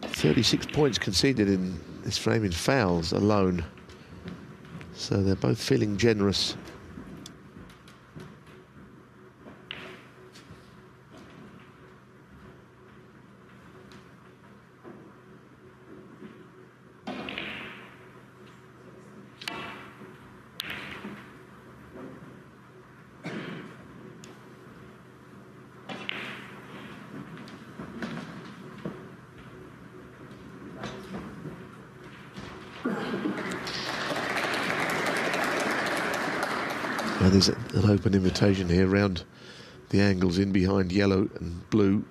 .36 points conceded in this frame in fouls alone. So they're both feeling generous. Now there's an open invitation here round the angles in behind yellow and blue.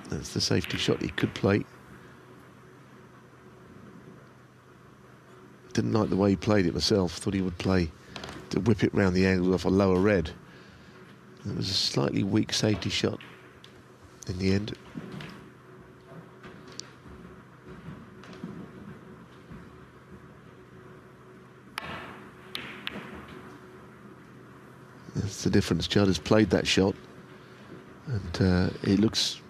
That's the safety shot he could play. Didn't like the way he played it myself. Thought he would play to whip it round the angles off a lower red. It was a slightly weak safety shot in the end. That's the difference. Judd has played that shot, and it looks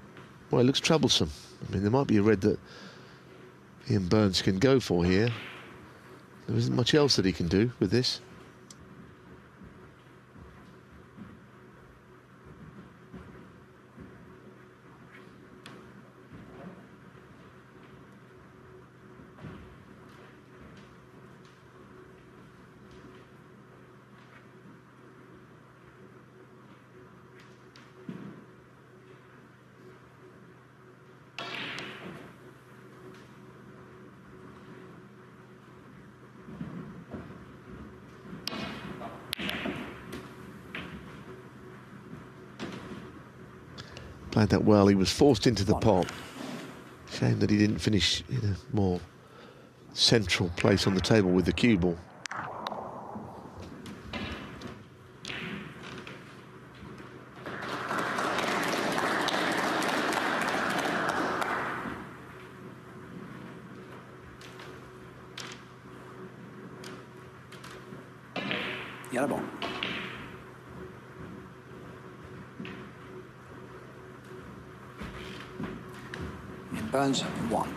troublesome. I mean, there might be a red that Ian Burns can go for here. There isn't much else that he can do with this. Played that well. He was forced into the pot. Shame that he didn't finish in a more central place on the table with the cue ball. Yellow ball. Burns 1.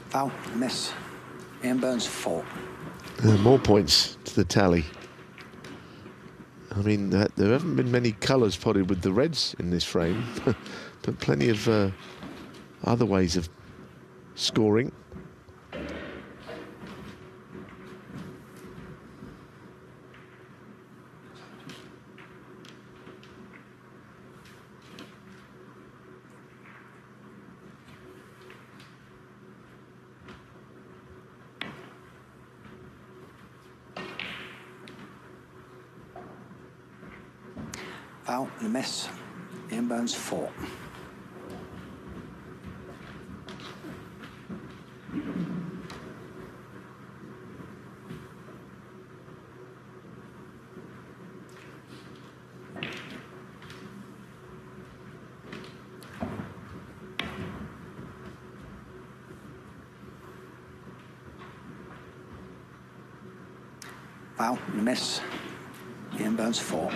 Foul, miss. Ian Burns 4. More points to the tally. I mean, there haven't been many colours potted with the reds in this frame, but plenty of other ways of scoring. Foul and a miss. Ian Burns 4. Foul and a miss. Ian Burns 4.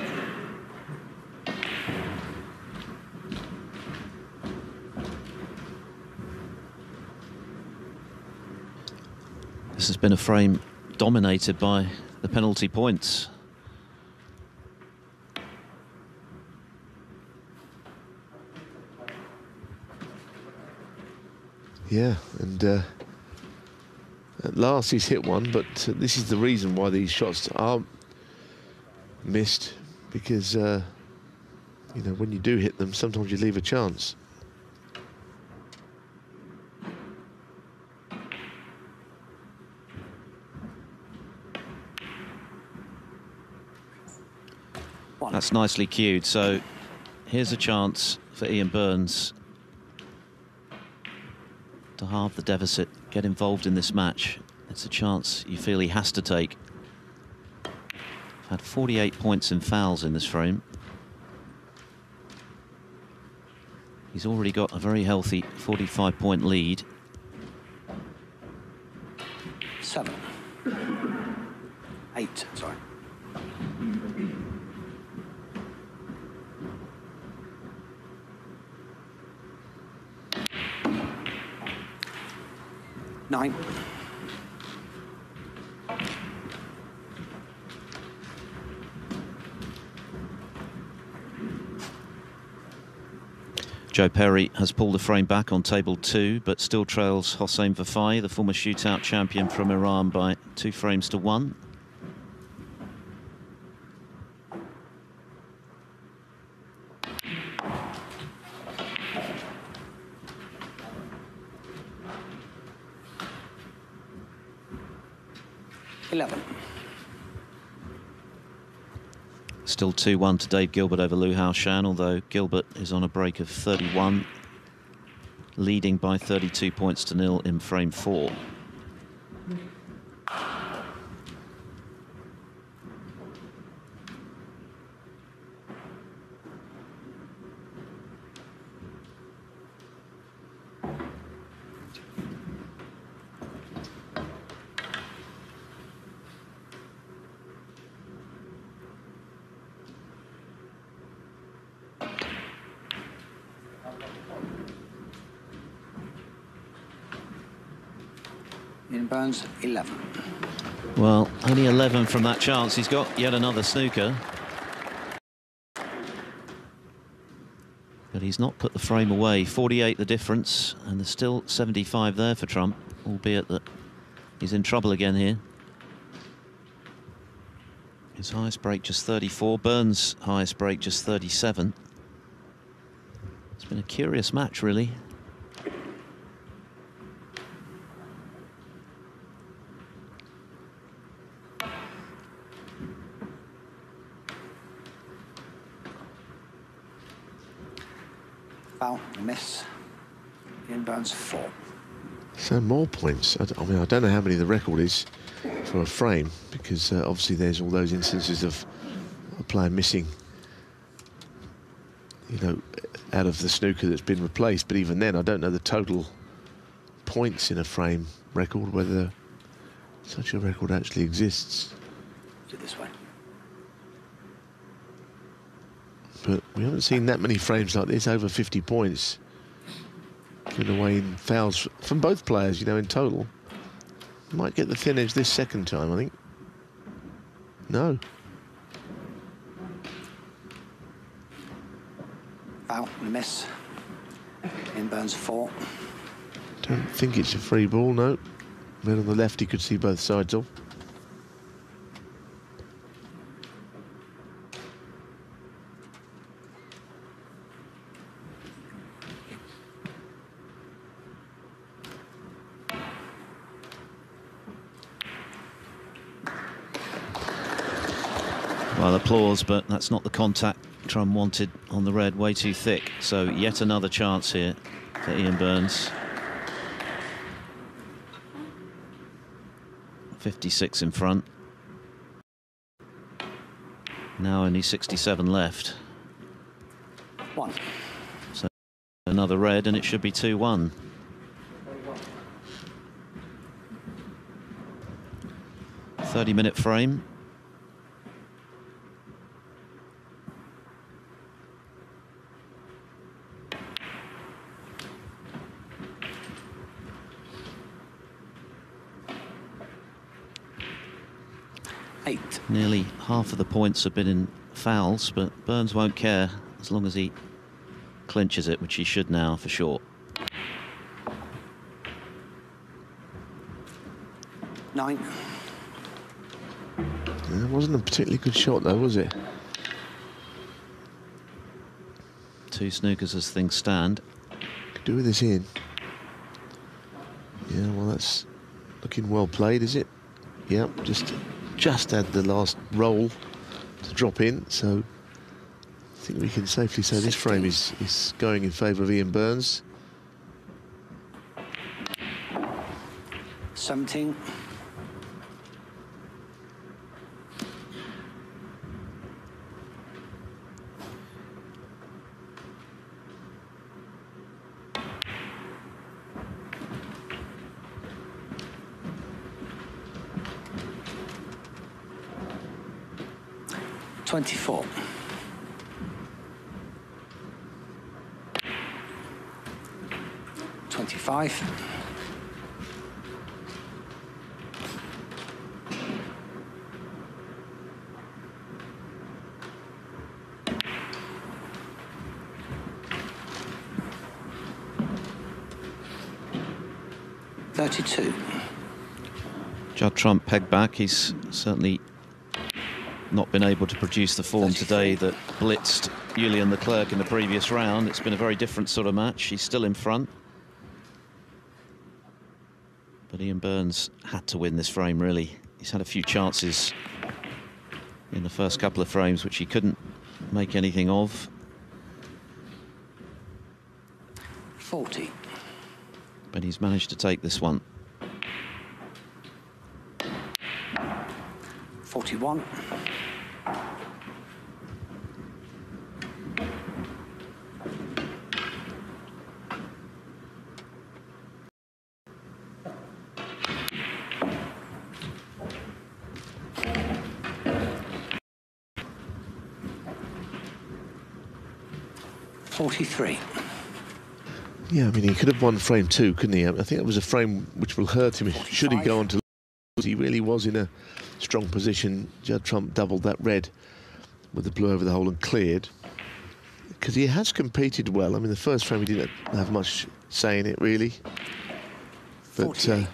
This has been a frame dominated by the penalty points. Yeah, and at last he's hit one, but this is the reason why these shots are missed, because you know, when you do hit them, sometimes you leave a chance. That's nicely cued. So here's a chance for Ian Burns to halve the deficit, get involved in this match. It's a chance you feel he has to take. Had 48 points in fouls in this frame. He's already got a very healthy 45-point lead. 7. 8, sorry. Nine. Joe Perry has pulled the frame back on table 2, but still trails Hossein Vafai, the former shootout champion from Iran, by 2 frames to 1. Still 2-1 to Dave Gilbert over Liu Hao Shan, although Gilbert is on a break of 31, leading by 32 points to 0 in frame 4. Ian Burns, 11. Well, only 11 from that chance. He's got yet another snooker. But he's not put the frame away. 48 the difference, and there's still 75 there for Trump, albeit that he's in trouble again here. His highest break just 34, Burns' highest break just 37. It's been a curious match, really. Foul, miss. Ian Burns, 4. So more points. I mean, I don't know how many the record is for a frame, because obviously there's all those instances of a player missing, you know, out of the snooker that's been replaced. But even then, I don't know the total points in a frame record, whether such a record actually exists. Do it this way. But we haven't seen that many frames like this, over 50 points given away in fouls from both players, you know, in total. Might get the thin edge this second time, I think. No. Foul, miss. Ian Burns, 4. Don't think it's a free ball, no. Men on the left he could see both sides of. Well, applause, but that's not the contact Trump wanted on the red, way too thick. So yet another chance here for Ian Burns. 56 in front. Now only 67 left. 1. So another red, and it should be 2-1. Thirty-minute frame. Nearly half of the points have been in fouls, but Burns won't care as long as he clinches it, which he should now for sure. 9. It wasn't a particularly good shot though, was it? 2 snookers as things stand. Could do with this in. Yeah, well, that's looking well played, is it? Yeah, just had the last roll to drop in, so I think we can safely say this frame is going in favour of Ian Burns. 17. 24. $25. $32. Judd Trump pegged back. He's certainly not been able to produce the form 33. today that blitzed Julian Leclerc in the previous round. It's been a very different sort of match. He's still in front. But Ian Burns had to win this frame, really. He's had a few chances in the first couple of frames, which he couldn't make anything of. 40. But he's managed to take this one. 41. $43. Yeah, I mean, he could have won frame 2, couldn't he? I think it was a frame which will hurt him should he go on to lose. He really was in a strong position. Judd Trump doubled that red with the blue over the hole and cleared. Because he has competed well. I mean, the first frame he didn't have much say in it, really. But, you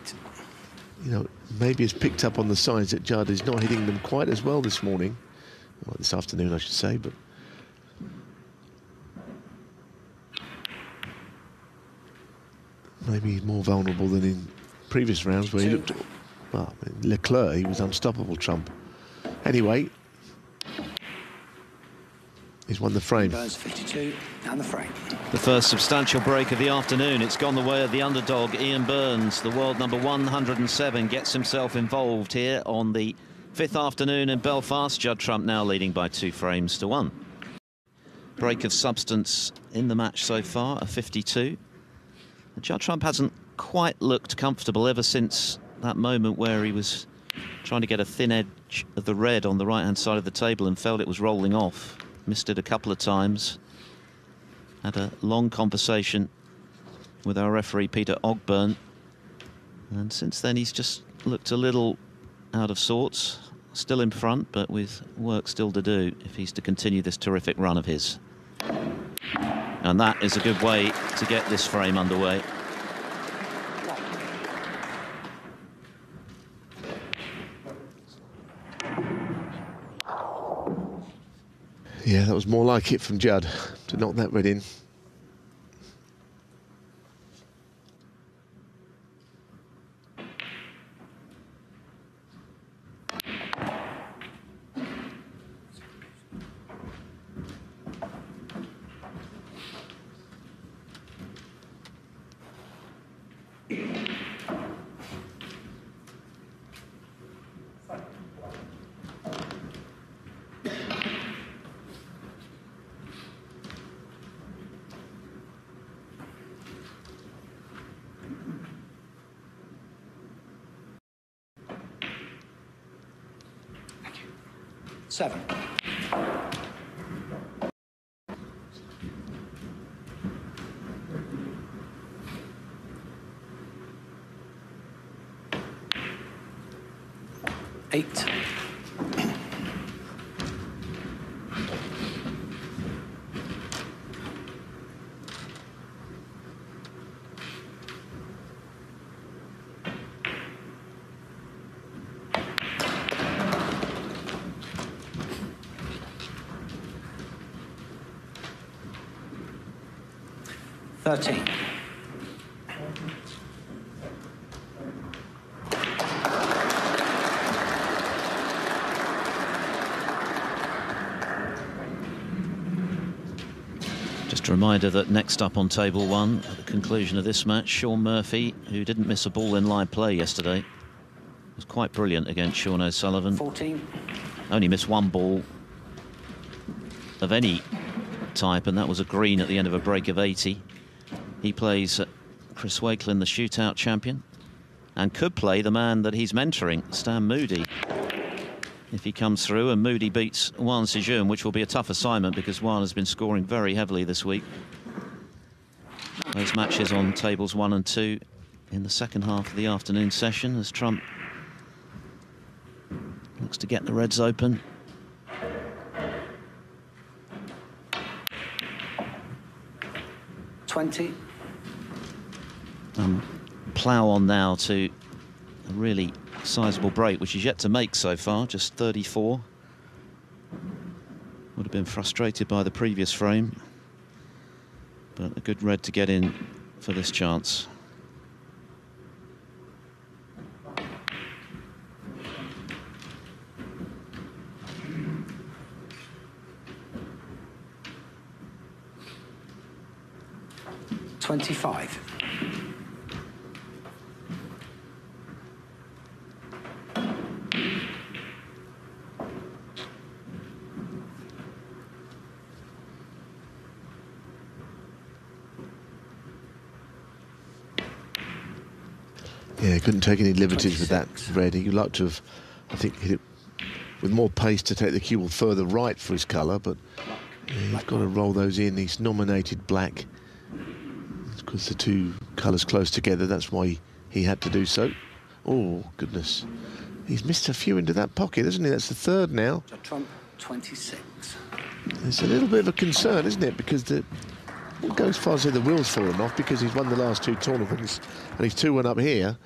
know, maybe it's picked up on the sides that Judd is not hitting them quite as well this morning. Well, this afternoon, I should say, but... maybe he's more vulnerable than in previous rounds where he looked... well, Leclerc, he was unstoppable, Trump. Anyway, he's won the frame. Burns 52 and the frame. The first substantial break of the afternoon. It's gone the way of the underdog, Ian Burns. The world number 107 gets himself involved here on the 5th afternoon in Belfast. Judd Trump now leading by 2 frames to 1. Break of substance in the match so far, a 52. Judd Trump hasn't quite looked comfortable ever since that moment where he was trying to get a thin edge of the red on the right-hand side of the table and felt it was rolling off. Missed it a couple of times. Had a long conversation with our referee, Peter Ogburn. And since then, he's just looked a little out of sorts. Still in front, but with work still to do if he's to continue this terrific run of his. And that is a good way to get this frame underway. Yeah, that was more like it from Judd to knock that red in. Seven. Eight. $13. Just a reminder that next up on table 1, at the conclusion of this match, Sean Murphy, who didn't miss a ball in live play yesterday, was quite brilliant against Sean O'Sullivan. 14. Only missed 1 ball of any type, and that was a green at the end of a break of 80. He plays Chris Wakelin, the shootout champion, and could play the man that he's mentoring, Stan Moody. if he comes through, and Moody beats Juan Sejun, which will be a tough assignment because Juan has been scoring very heavily this week. Those matches on tables 1 and 2 in the second half of the afternoon session as Trump looks to get the Reds open. Plough on now to a really sizable break, which he's yet to make so far, just 34. Would have been frustrated by the previous frame, but a good red to get in for this chance. Yeah, couldn't take any liberties with that red. He'd like to have, I think, hit it with more pace to take the cue ball further right for his colour, but yeah, he's got to roll those in. He's nominated black because the two colours close together. That's why he had to do so. Oh, goodness. He's missed a few into that pocket, hasn't he? That's the third now. Trump, 26. It's a little bit of a concern, isn't it? Because we'll go as far as say the wheel's fallen off because he's won the last two tournaments and he's 2-1 up here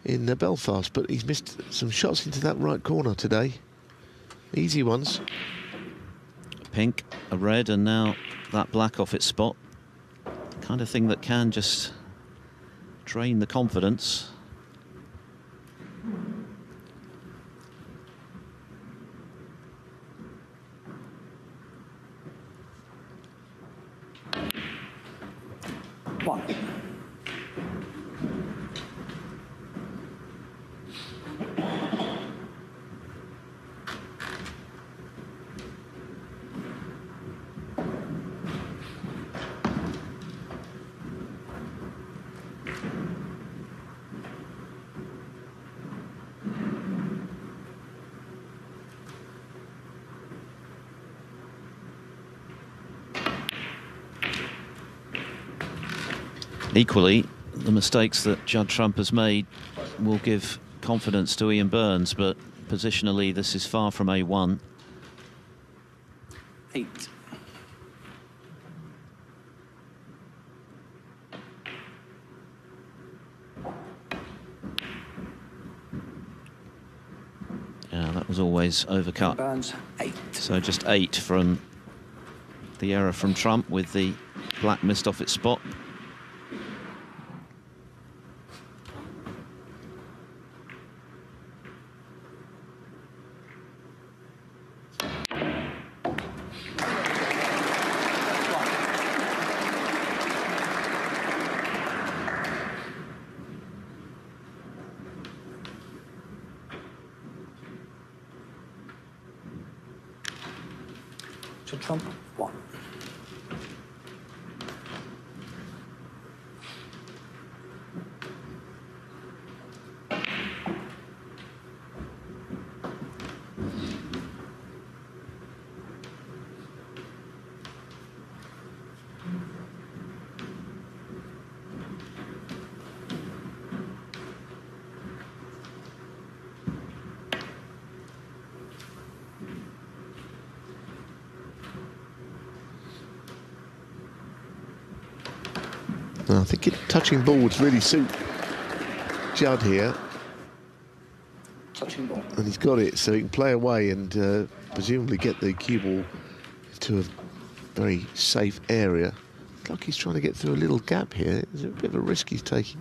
in Belfast, but he's missed some shots into that right corner today. Easy ones. A pink, a red, and now that black off its spot. The kind of thing that can just drain the confidence. One. Equally, the mistakes that Judd Trump has made will give confidence to Ian Burns, but positionally this is far from A1. 8. Yeah, that was always overcut. Burns, 8. So just 8 from the error from Trump with the black missed off its spot. To Trump, 1. I think touching ball would really suit Judd here. Touching ball. And he's got it, so he can play away and presumably get the cue ball to a very safe area. It's like he's trying to get through a little gap here. It's a bit of a risk he's taking.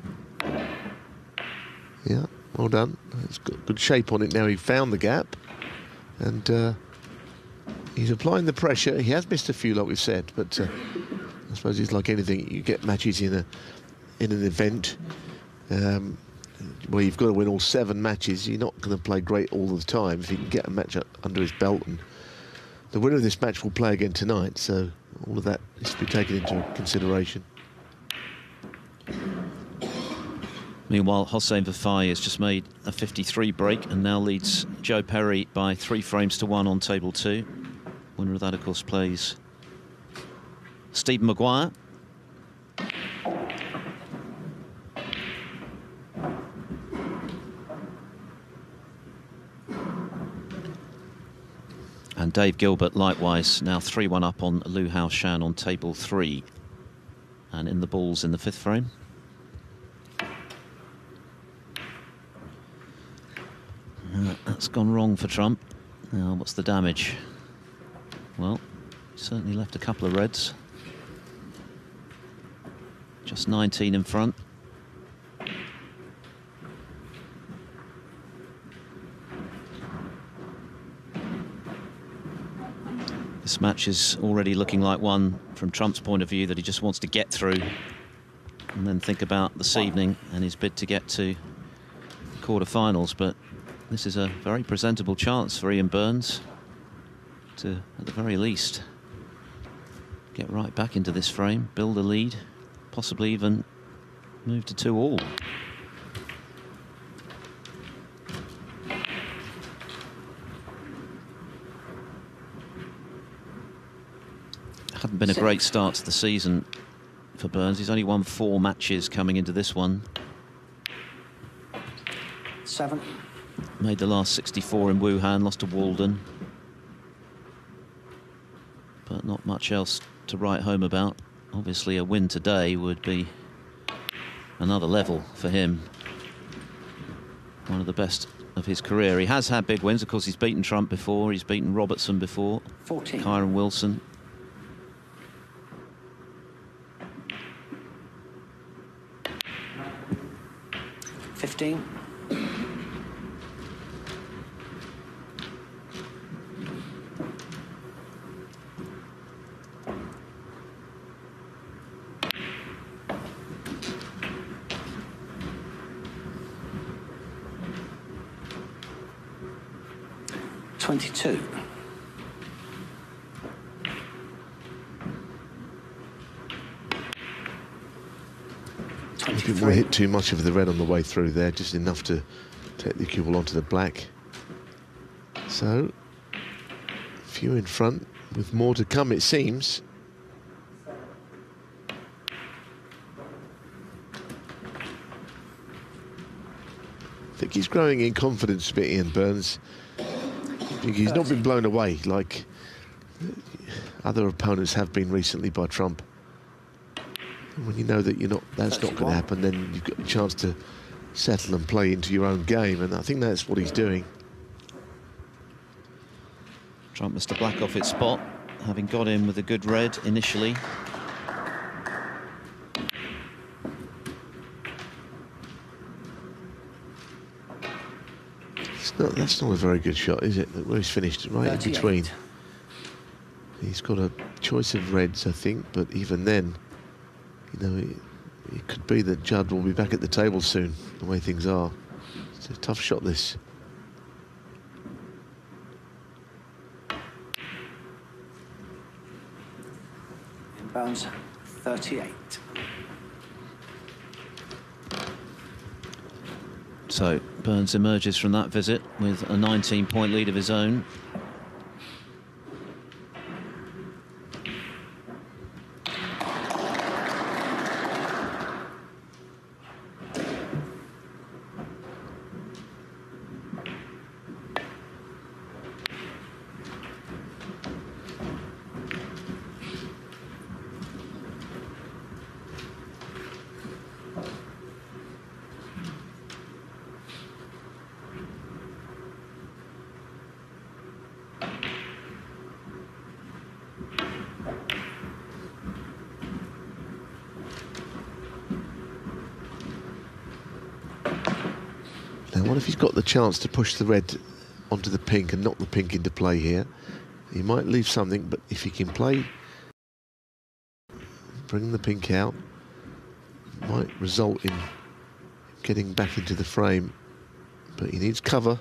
Yeah, well done. It's got good shape on it now. He found the gap. And he's applying the pressure. He has missed a few, like we've said, but I suppose it's like anything. You get matches in an event where you've got to win all 7 matches. You're not going to play great all the time. If he can get a match under his belt, and the winner of this match will play again tonight, so all of that is to be taken into consideration. Meanwhile, Hossein Vafai has just made a 53 break and now leads Joe Perry by 3 frames to 1 on table 2. Winner of that, of course, plays Stephen Maguire. And Dave Gilbert, likewise, now 3-1 up on Liu Hao Shan on table 3. And in the balls in the 5th frame. That's gone wrong for Trump. Now, what's the damage? Well, certainly left a couple of reds. Just 19 in front. This match is already looking like one, from Trump's point of view, that he just wants to get through and then think about this evening and his bid to get to the quarterfinals. But this is a very presentable chance for Ian Burns to, at the very least, get right back into this frame, build a lead, possibly even move to 2-all. Hadn't been a great start to the season for Burns. He's only won 4 matches coming into this one. 7. Made the last 64 in Wuhan, lost to Walden. But not much else to write home about. Obviously, a win today would be another level for him. One of the best of his career. He has had big wins. Of course, he's beaten Trump before. He's beaten Robertson before. 14. Kyron Wilson. 15. 22. He didn't want to hit too much of the red on the way through there, just enough to take the cue ball onto the black. So, few in front, with more to come, it seems. I think he's growing in confidence a bit, Ian Burns. I think he's not been blown away like other opponents have been recently by Trump. When you know that that's not going to happen, then you've got a chance to settle and play into your own game, and I think that's what he's doing. Trump must have black off its spot, having got in with a good red initially. That's not a very good shot, is it? Where he's finished right 38. In between. He's got a choice of reds, I think, but even then, you know, it could be that Judd will be back at the table soon, the way things are. It's a tough shot, this. Bounds 38. So Burns emerges from that visit with a 19-point lead of his own. What if he's got the chance to push the red onto the pink and knock the pink into play here? He might leave something, but if he can play, bring the pink out, might result in getting back into the frame, but he needs cover.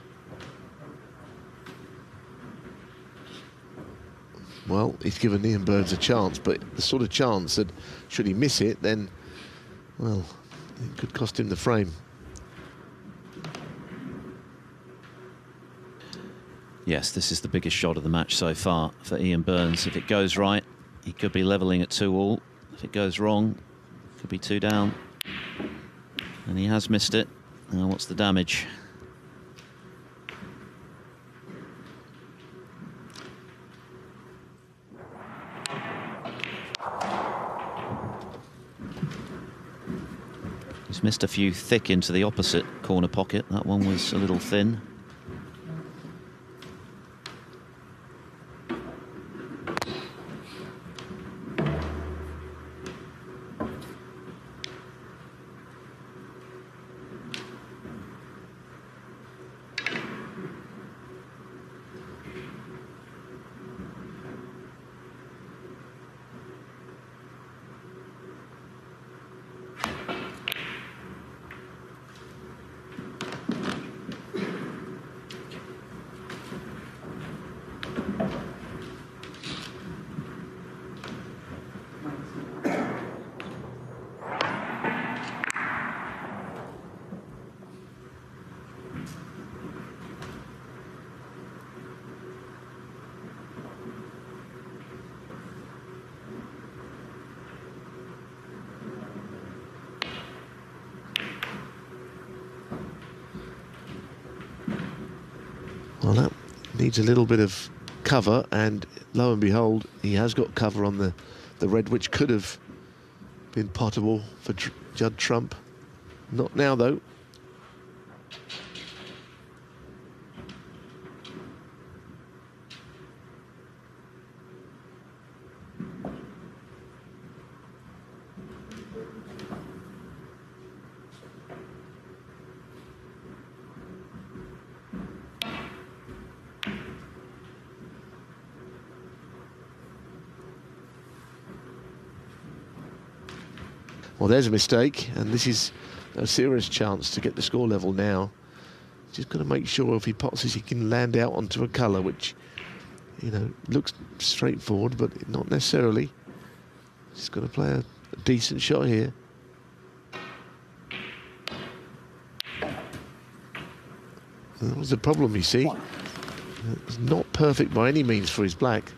Well, he's given Ian Burns a chance, but the sort of chance that should he miss it, then, well, it could cost him the frame. Yes, this is the biggest shot of the match so far for Ian Burns. If it goes right, he could be levelling at 2-all. If it goes wrong, could be 2 down. And he has missed it. Now what's the damage? He's missed a few thick into the opposite corner pocket. That one was a little thin. Well, that needs a little bit of cover, and lo and behold, he has got cover on the red, which could have been potable for Judd Trump. Not now, though. Well, there's a mistake, and this is a serious chance to get the score level now. Just got to make sure if he pots this, he can land out onto a colour, which, you know, looks straightforward, but not necessarily. He's got to play a decent shot here. That was the problem, you see. It's not perfect by any means for his black.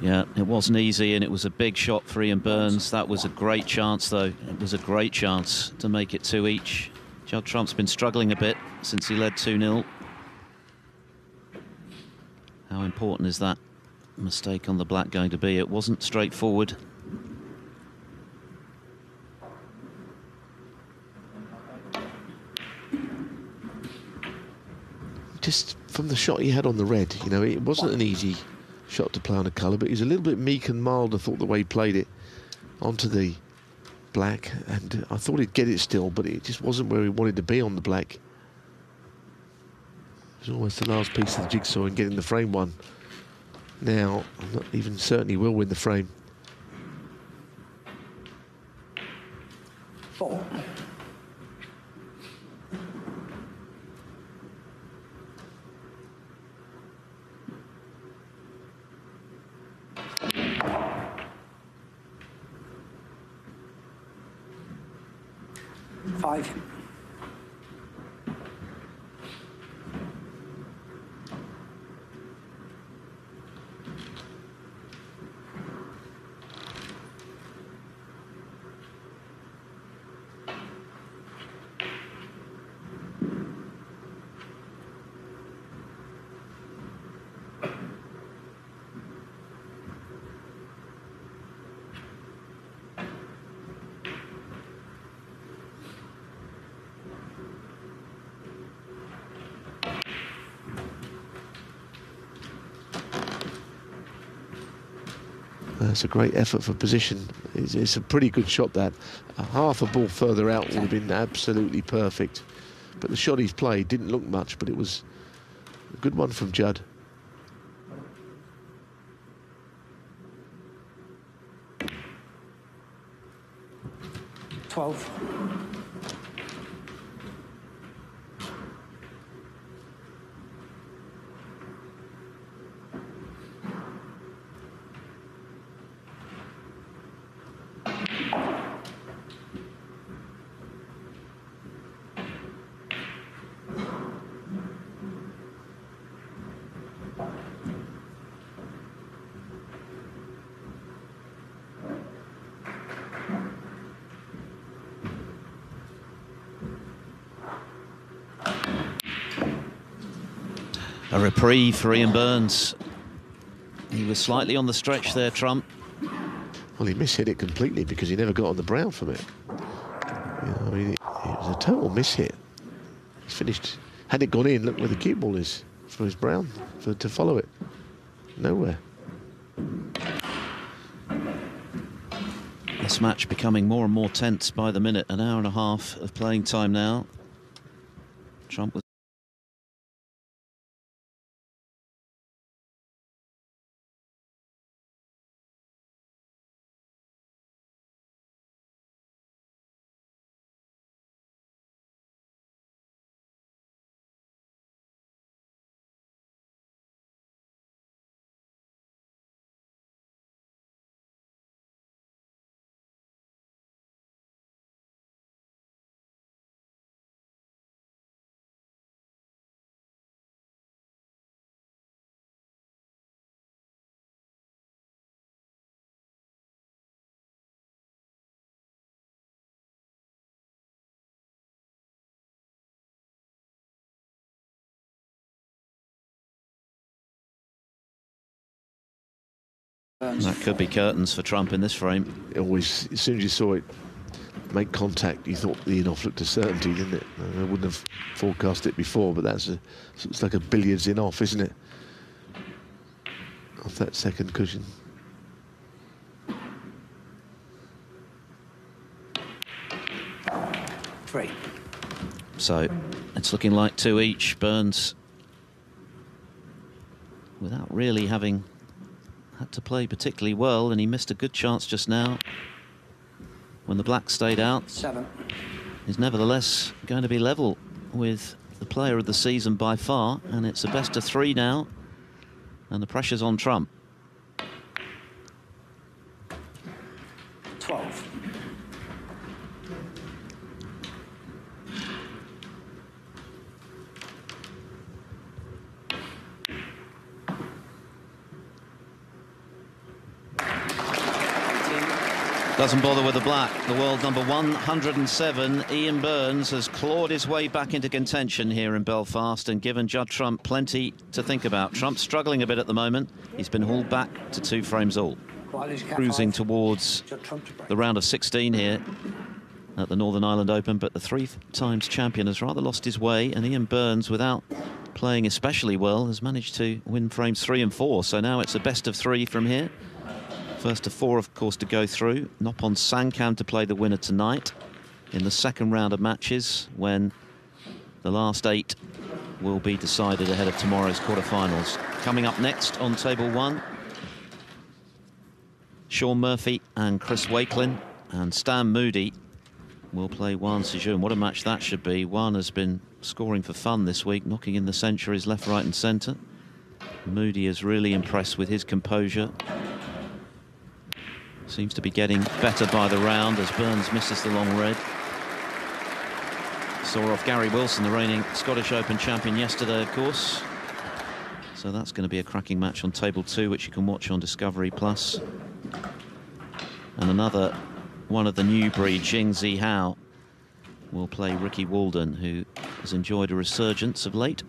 Yeah, it wasn't easy, and it was a big shot for Ian Burns. That was a great chance, though. It was a great chance to make it 2 each. Judd Trump's been struggling a bit since he led 2-0. How important is that mistake on the black going to be? It wasn't straightforward. Just from the shot he had on the red, you know, it wasn't an easy shot to play on a colour, but he's a little bit meek and mild, I thought, the way he played it onto the black, and I thought he'd get it still, but it just wasn't where he wanted to be on the black. It was almost the last piece of the jigsaw in getting the frame one. Now, I'm not even certain he will win the frame. 4. Five. That's a great effort for position. It's a pretty good shot, that. Half a ball further out would have been absolutely perfect. But the shot he's played didn't look much, but it was a good one from Judd. A reprieve for Ian Burns. He was slightly on the stretch there, Trump. Well, he mishit it completely because he never got on the brown from it. You know, I mean, it was a total mishit. He's finished. Had it gone in, look where the cue ball is for his brown, to follow it. Nowhere. This match becoming more and more tense by the minute. An hour and a half of playing time now. Trump was that could be curtains for Trump in this frame. Always, as soon as you saw it make contact, you thought the in-off looked a certainty, didn't it? I wouldn't have forecast it before, but it's like a billiards in-off, isn't it? Off that second cushion. Three. So it's looking like 2 each. Burns, without really having had to play particularly well, and he missed a good chance just now when the black stayed out. 7. He's nevertheless going to be level with the player of the season by far, and it's a best of 3 now, and the pressure's on Trump. 12. Doesn't bother with the black. The world number 107, Ian Burns, has clawed his way back into contention here in Belfast and given Judd Trump plenty to think about. Trump's struggling a bit at the moment. He's been hauled back to 2 frames all. Cruising towards the round of 16 here at the Northern Ireland Open, but the 3 times champion has rather lost his way, and Ian Burns, without playing especially well, has managed to win frames 3 and 4. So now it's a best of 3 from here. First of 4, of course, to go through. Noppon Sangkam to play the winner tonight in the second round of matches, when the last 8 will be decided ahead of tomorrow's quarterfinals. Coming up next on table 1, Sean Murphy and Chris Wakelin, and Stan Moody will play Juan Sejun. What a match that should be. Juan has been scoring for fun this week, knocking in the centuries left, right and centre. Moody is really impressed with his composure. Seems to be getting better by the round as Burns misses the long red. Saw off Gary Wilson, the reigning Scottish Open champion, yesterday, of course. So that's going to be a cracking match on table 2, which you can watch on Discovery Plus. And another one of the new breed, Jing Zihao, will play Ricky Walden, who has enjoyed a resurgence of late.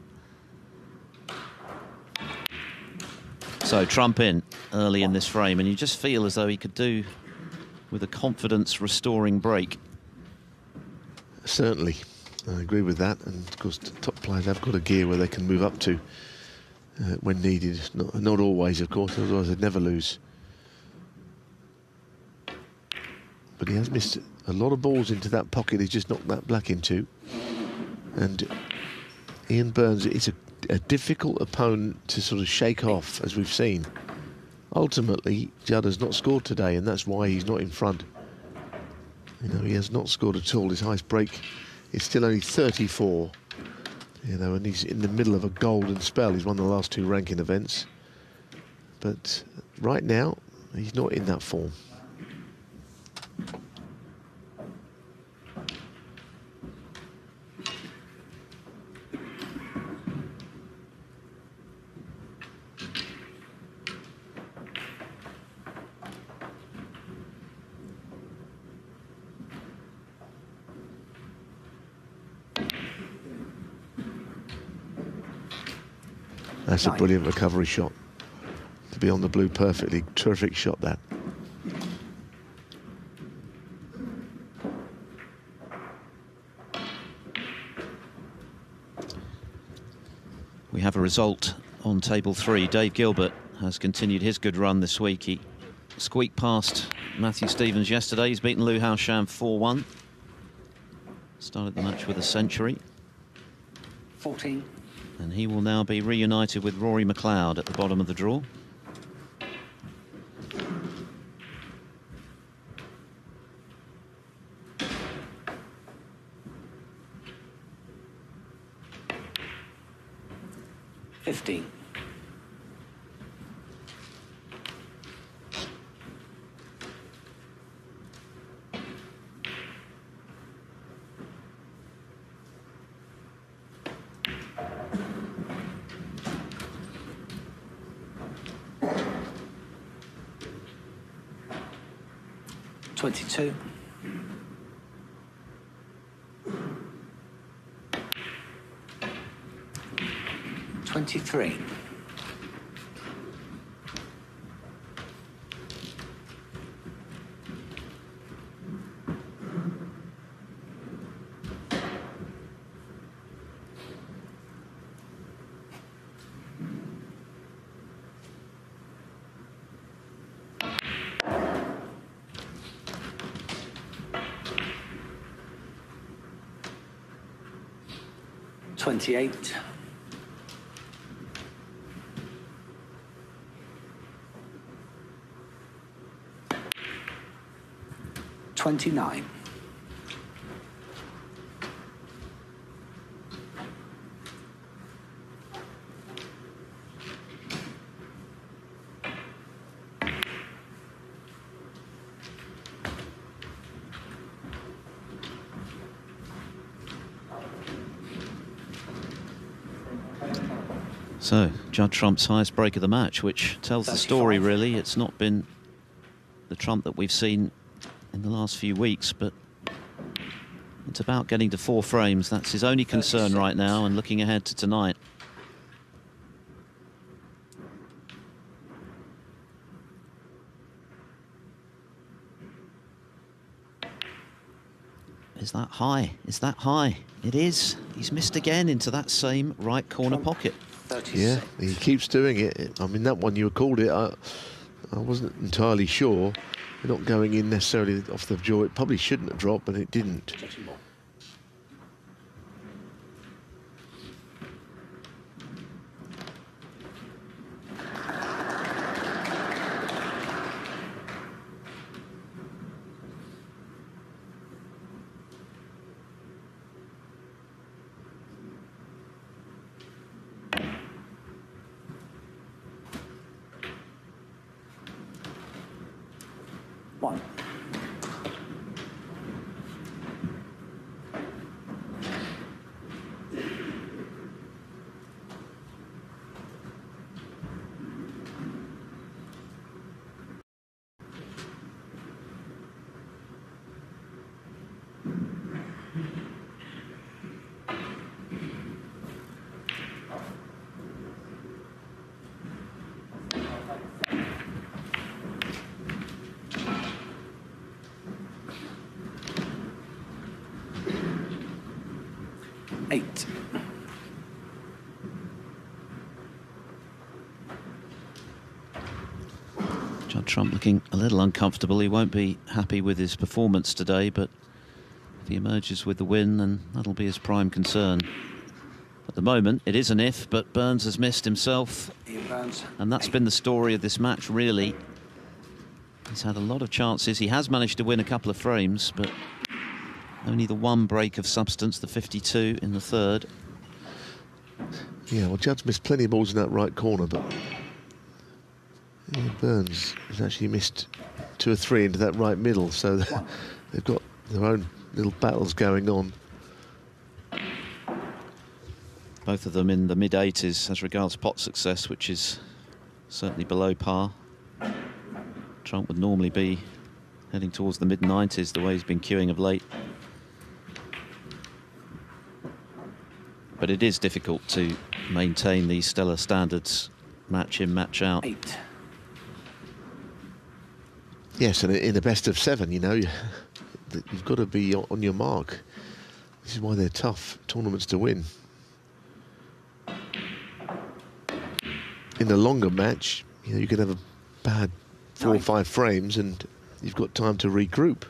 So Trump in early in this frame, and you just feel as though he could do with a confidence-restoring break. Certainly, I agree with that. And of course, the top players have got a gear where they can move up to when needed. Not always, of course, otherwise they'd never lose. But he has missed a lot of balls into that pocket. He's just knocked that black into. And Ian Burns is a difficult opponent to sort of shake off, as we've seen. Ultimately, Judd has not scored today, and that's why he's not in front. You know, he has not scored at all. His highest break is still only 34. You know, and he's in the middle of a golden spell. He's won the last 2 ranking events. But right now, he's not in that form. That's a brilliant recovery shot. To be on the blue perfectly. Terrific shot, that. We have a result on table 3. Dave Gilbert has continued his good run this week. He squeaked past Matthew Stevens yesterday. He's beaten Liu Haoshan 4-1. Started the match with a century. 14. And he will now be reunited with Rory McLeod at the bottom of the draw. $15. 22. 23. 28. 29. So, Judd Trump's highest break of the match, which tells the story, really. It's not been the Trump that we've seen in the last few weeks, but it's about getting to 4 frames. That's his only concern right now, and looking ahead to tonight. Is that high? Is that high? It is. He's missed again into that same right corner pocket. 36. Yeah, he keeps doing it. I mean, that one you called it, I wasn't entirely sure. You're not going in necessarily off the jaw. It probably shouldn't have dropped, but it didn't. One. 8. Judd Trump looking a little uncomfortable. He won't be happy with his performance today, but if he emerges with the win, then that'll be his prime concern. At the moment, it is an if, but Burns has missed himself. And that's been the story of this match, really. He's had a lot of chances. He has managed to win a couple of frames, but only the one break of substance, the 52 in the third. Yeah, well, Judd's missed plenty of balls in that right corner, but yeah, Burns has actually missed 2 or 3 into that right middle, so they've got their own little battles going on. Both of them in the mid-80s as regards pot success, which is certainly below par. Trump would normally be heading towards the mid-90s, the way he's been queuing of late. But it is difficult to maintain these stellar standards, match in, match out. 8. Yes, and in a best of 7, you know, you've got to be on your mark. This is why they're tough tournaments to win. In a longer match, you know, you could have a bad 4 or 5 frames and you've got time to regroup.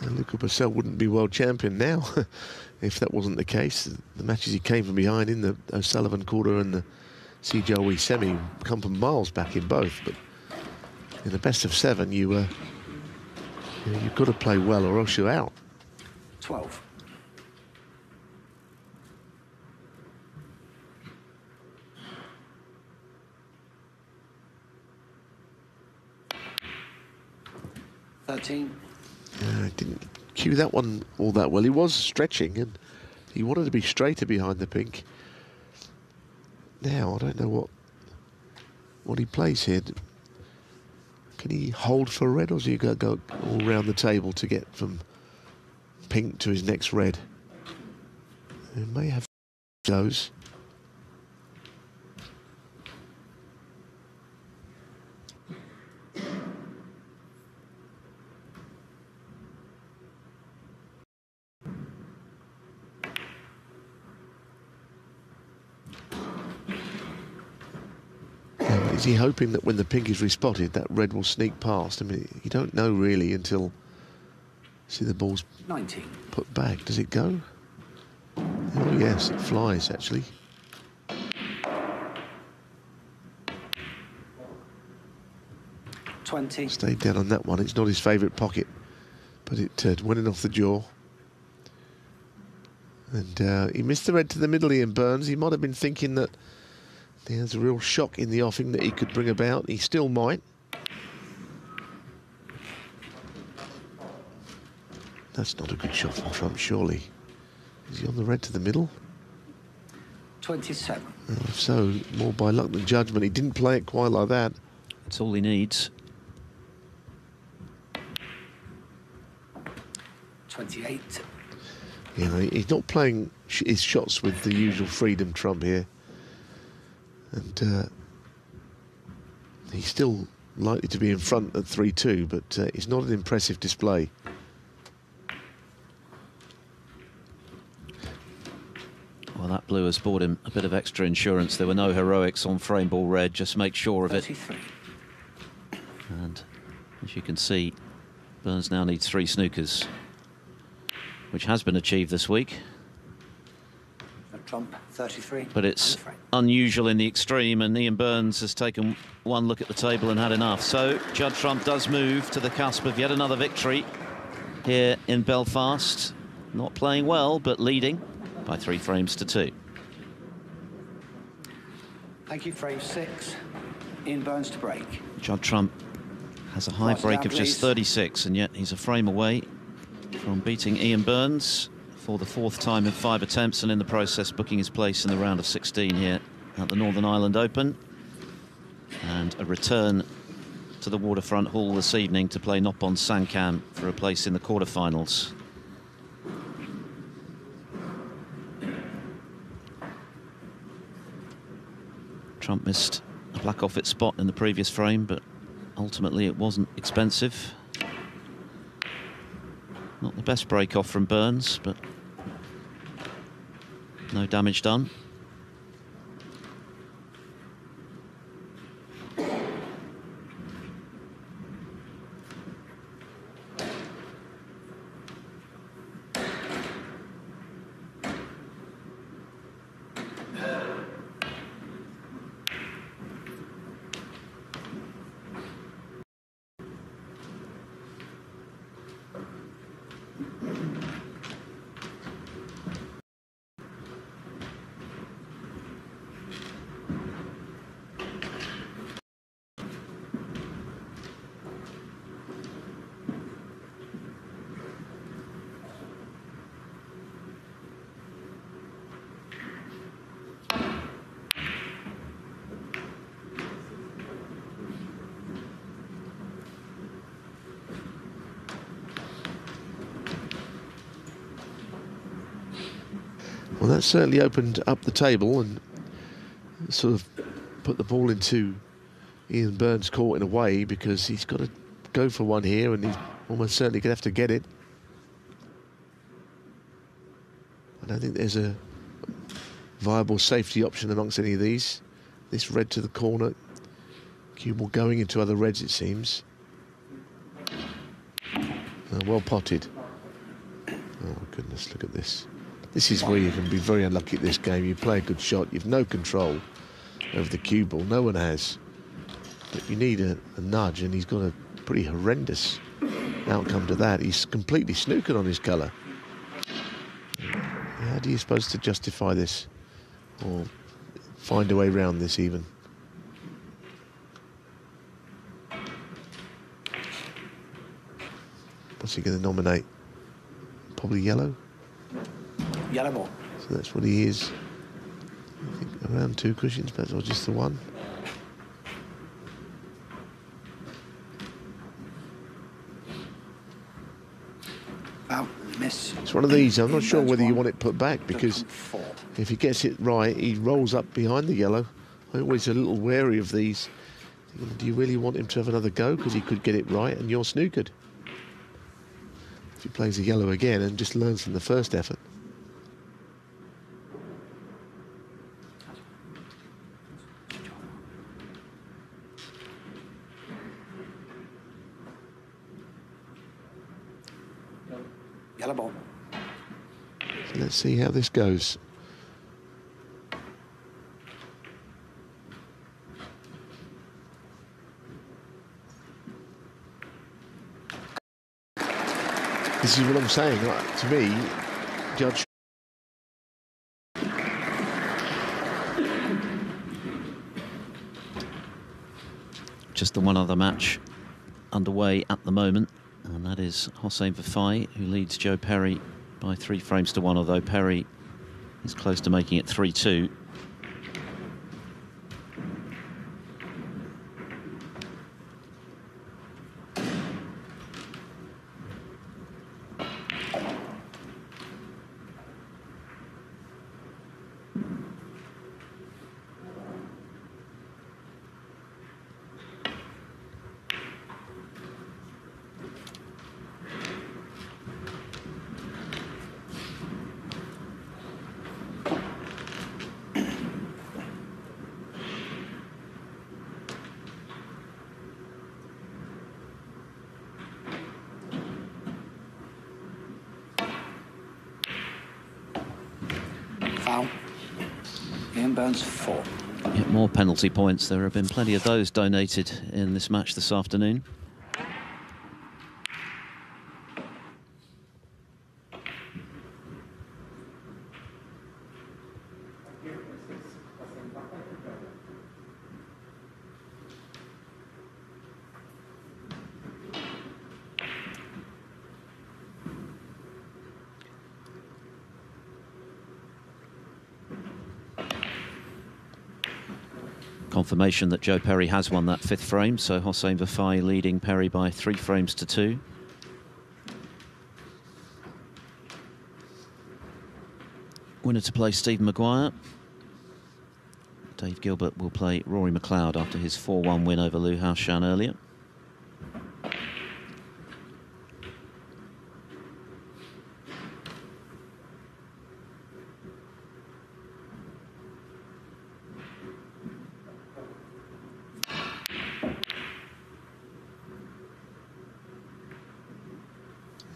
Luca Purcell wouldn't be world champion now if that wasn't the case. The matches he came from behind in the O'Sullivan quarter and the CJOE semi come from miles back in both. But in the best of 7, you've got to play well or else you're out. 12. Didn't cue that one all that well. He was stretching and he wanted to be straighter behind the pink. Now, I don't know what he plays here. Can he hold for red, or does he go all round the table to get from pink to his next red? He may have those. Is he hoping that when the pink is respotted, that red will sneak past? I mean, you don't know really until see the ball's 19. Put back. Does it go? Oh yes, it flies actually. Stayed down on that one. It's not his favourite pocket, but it went in off the jaw. And he missed the red to the middle, Ian Burns. He might have been thinking that there's a real shock in the offing that he could bring about. He still might. That's not a good shot from Trump, surely. Is he on the red to the middle? 27. So, more by luck than judgment. He didn't play it quite like that. That's all he needs. 28. You know, he's not playing his shots with the usual freedom, Trump, here. And he's still likely to be in front at 3-2, but it's not an impressive display. Well, that blue has bought him a bit of extra insurance. There were no heroics on frame ball red. Just make sure of 33. it. And as you can see, Burns now needs 3 snookers, which has been achieved this week. Trump, 33. But it's unusual in the extreme, and Ian Burns has taken one look at the table and had enough. So Judd Trump does move to the cusp of yet another victory here in Belfast. Not playing well, but leading by 3 frames to 2. Thank you. Frame 6. Ian Burns to break. Judd Trump has a high break of just 36, and yet he's a frame away from beating Ian Burns for the 4th time in 5 attempts, and in the process booking his place in the round of 16 here at the Northern Ireland Open, and a return to the Waterfront Hall this evening to play Noppon Sankam for a place in the quarterfinals. Trump missed a black off its spot in the previous frame, but ultimately it wasn't expensive. Not the best break off from Burns, but no damage done. Well, that certainly opened up the table and sort of put the ball into Ian Burns' court in a way, because he's got to go for one here and he's almost certainly going to have to get it. I don't think there's a viable safety option amongst any of these. This red to the corner, cue ball going into other reds, it seems. Well potted. Oh goodness, look at this. This is where you can be very unlucky at this game. You play a good shot, you've no control over the cue ball, no one has. But you need a nudge, and he's got a pretty horrendous outcome to that. He's completely snookered on his colour. How do you supposed to justify this, or find a way around this even? What's he going to nominate? Probably yellow? Yellow ball. So that's what he is. I think around 2 cushions, perhaps, or just the one. Oh, miss. It's one of these, I'm not sure whether you want it put back, because if he gets it right, he rolls up behind the yellow. I'm always a little wary of these. Do you really want him to have another go? Because he could get it right and you're snookered. If he plays a yellow again and just learns from the first effort. Yellow ball. So let's see how this goes. This is what I'm saying. Like, to me, Judd. Just the one other match underway at the moment, and that is Hossein Vafai, who leads Joe Perry by 3 frames to 1, although Perry is close to making it 3-2. Foul. Ian Burns 4. Get more penalty points. There have been plenty of those donated in this match this afternoon. Confirmation that Joe Perry has won that 5th frame, so Hossein Vafai leading Perry by 3 frames to 2. Winner to play Stephen Maguire. Dave Gilbert will play Rory McLeod after his 4-1 win over Lou Haoshan earlier.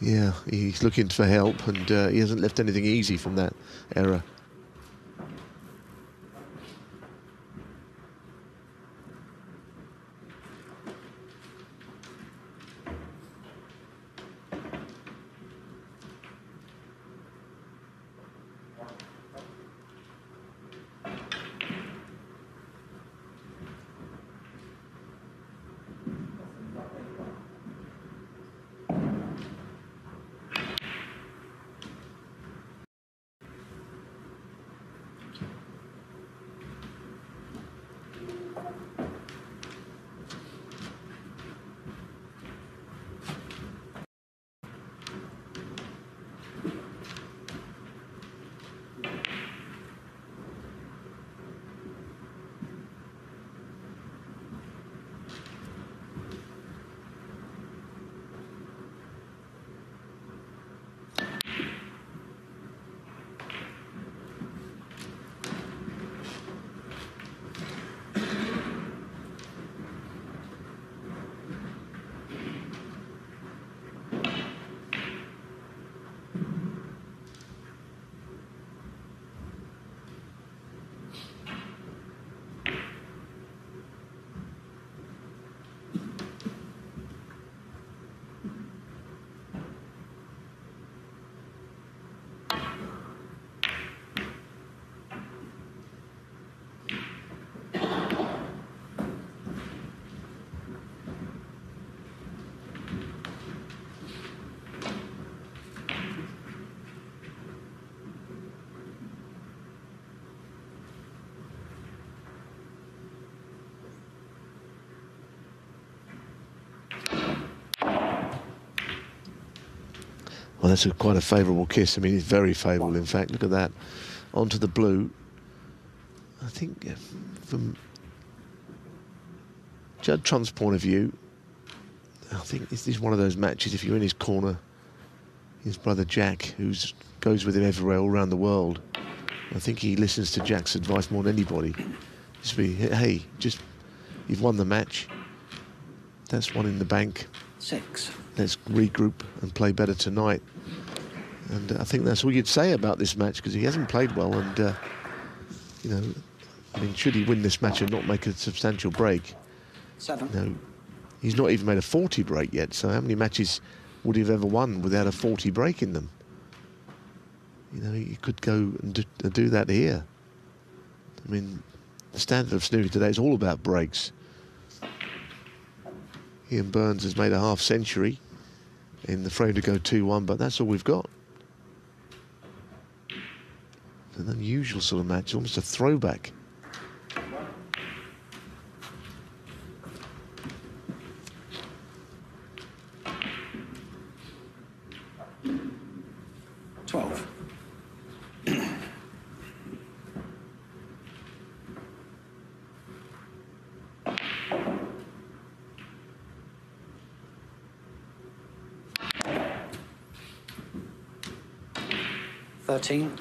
Yeah, he's looking for help, and he hasn't left anything easy from that error. Well, that's quite a favourable kiss. I mean, it's very favourable, in fact. Look at that. Onto the blue. I think from Judd Trump's point of view, I think this is one of those matches, if you're in his corner, his brother Jack, who goes with him everywhere, all around the world, I think he listens to Jack's advice more than anybody. Just be, hey, you've won the match. That's one in the bank. 6. Let's regroup and play better tonight. And I think that's all you'd say about this match, because he hasn't played well. And, you know, I mean, should he win this match and not make a substantial break? 7. You know, he's not even made a 40 break yet. So how many matches would he have ever won without a 40 break in them? You know, he could go and do that here. I mean, the standard of snooker today is all about breaks. Ian Burns has made a half century in the frame to go 2-1, but that's all we've got. An unusual sort of match, almost a throwback. Thirteen.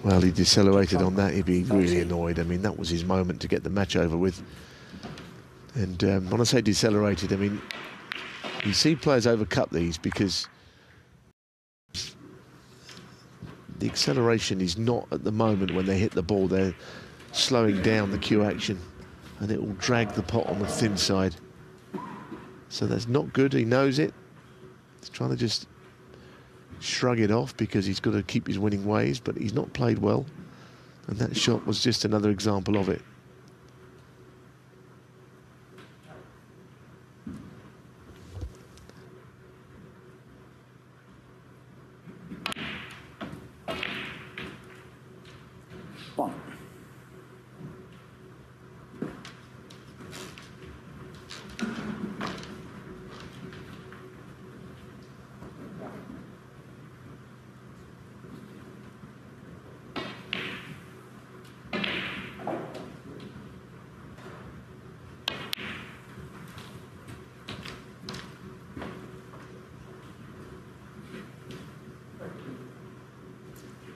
Well, he decelerated on that. He'd be really annoyed. I mean, that was his moment to get the match over with. And when I say decelerated, I mean, you see players overcut these because the acceleration is not at the moment when they hit the ball. They're slowing down the cue action, and it will drag the pot on the thin side. So that's not good. He knows it. He's trying to just shrug it off because he's got to keep his winning ways, but he's not played well. And that shot was just another example of it. One.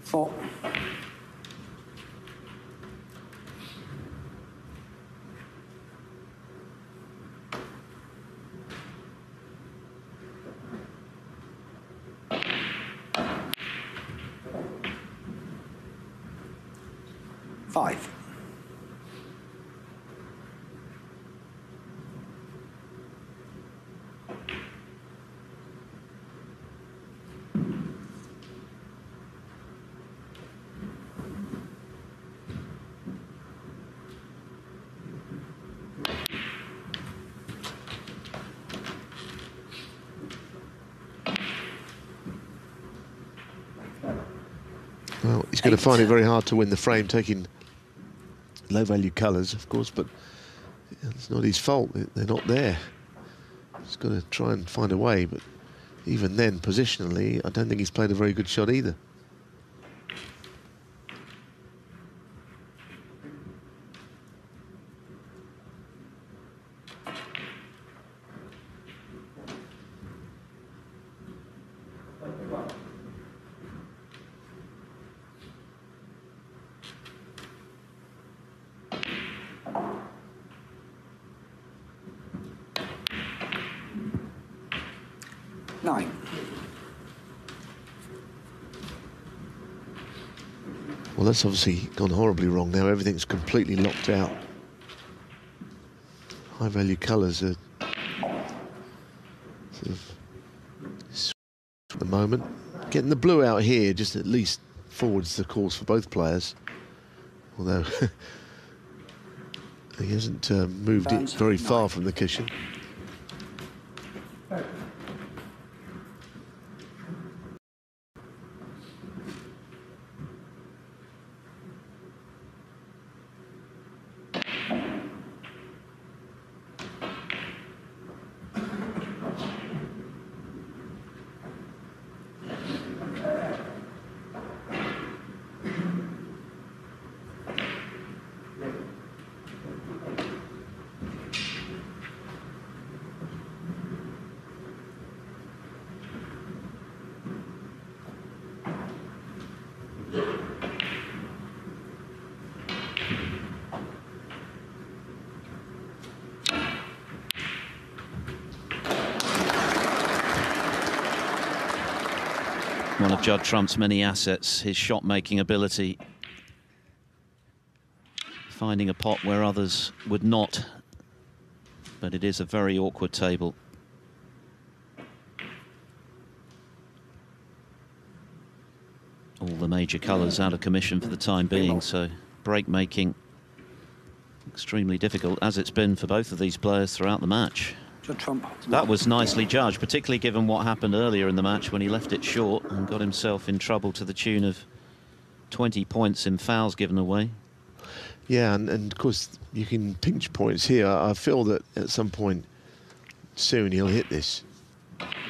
Four. Five. Well, he's going to find it very hard to win the frame, taking low-value colours, of course, but it's not his fault. They're not there. He's got to try and find a way, but even then, positionally, I don't think he's played a very good shot either. Nine. Well, that's obviously gone horribly wrong now. Everything's completely locked out. High-value colours are sort of at the moment. Getting the blue out here just at least forwards the course for both players. Although He hasn't moved it very far from the cushion. One of Judd Trump's many assets, his shot-making ability. Finding a pot where others would not. But it is a very awkward table. All the major colours out of commission for the time being, so break-making extremely difficult, as it's been for both of these players throughout the match. That was nicely judged, particularly given what happened earlier in the match when he left it short and got himself in trouble to the tune of 20 points in fouls given away. Yeah, and of course you can pinch points here. I feel that at some point soon he'll hit this.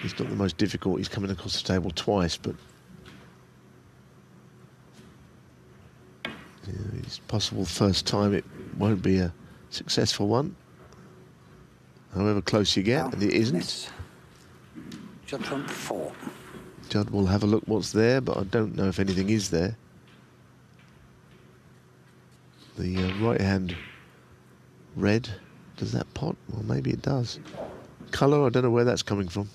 It's not the most difficult. He's coming across the table twice, but it's possible first time it won't be a successful one. However close you get, and it isn't. Judd Trump 4. Judd will have a look what's there, but I don't know if anything is there. The right hand red, does that pot? Well, maybe it does. Colour, I don't know where that's coming from.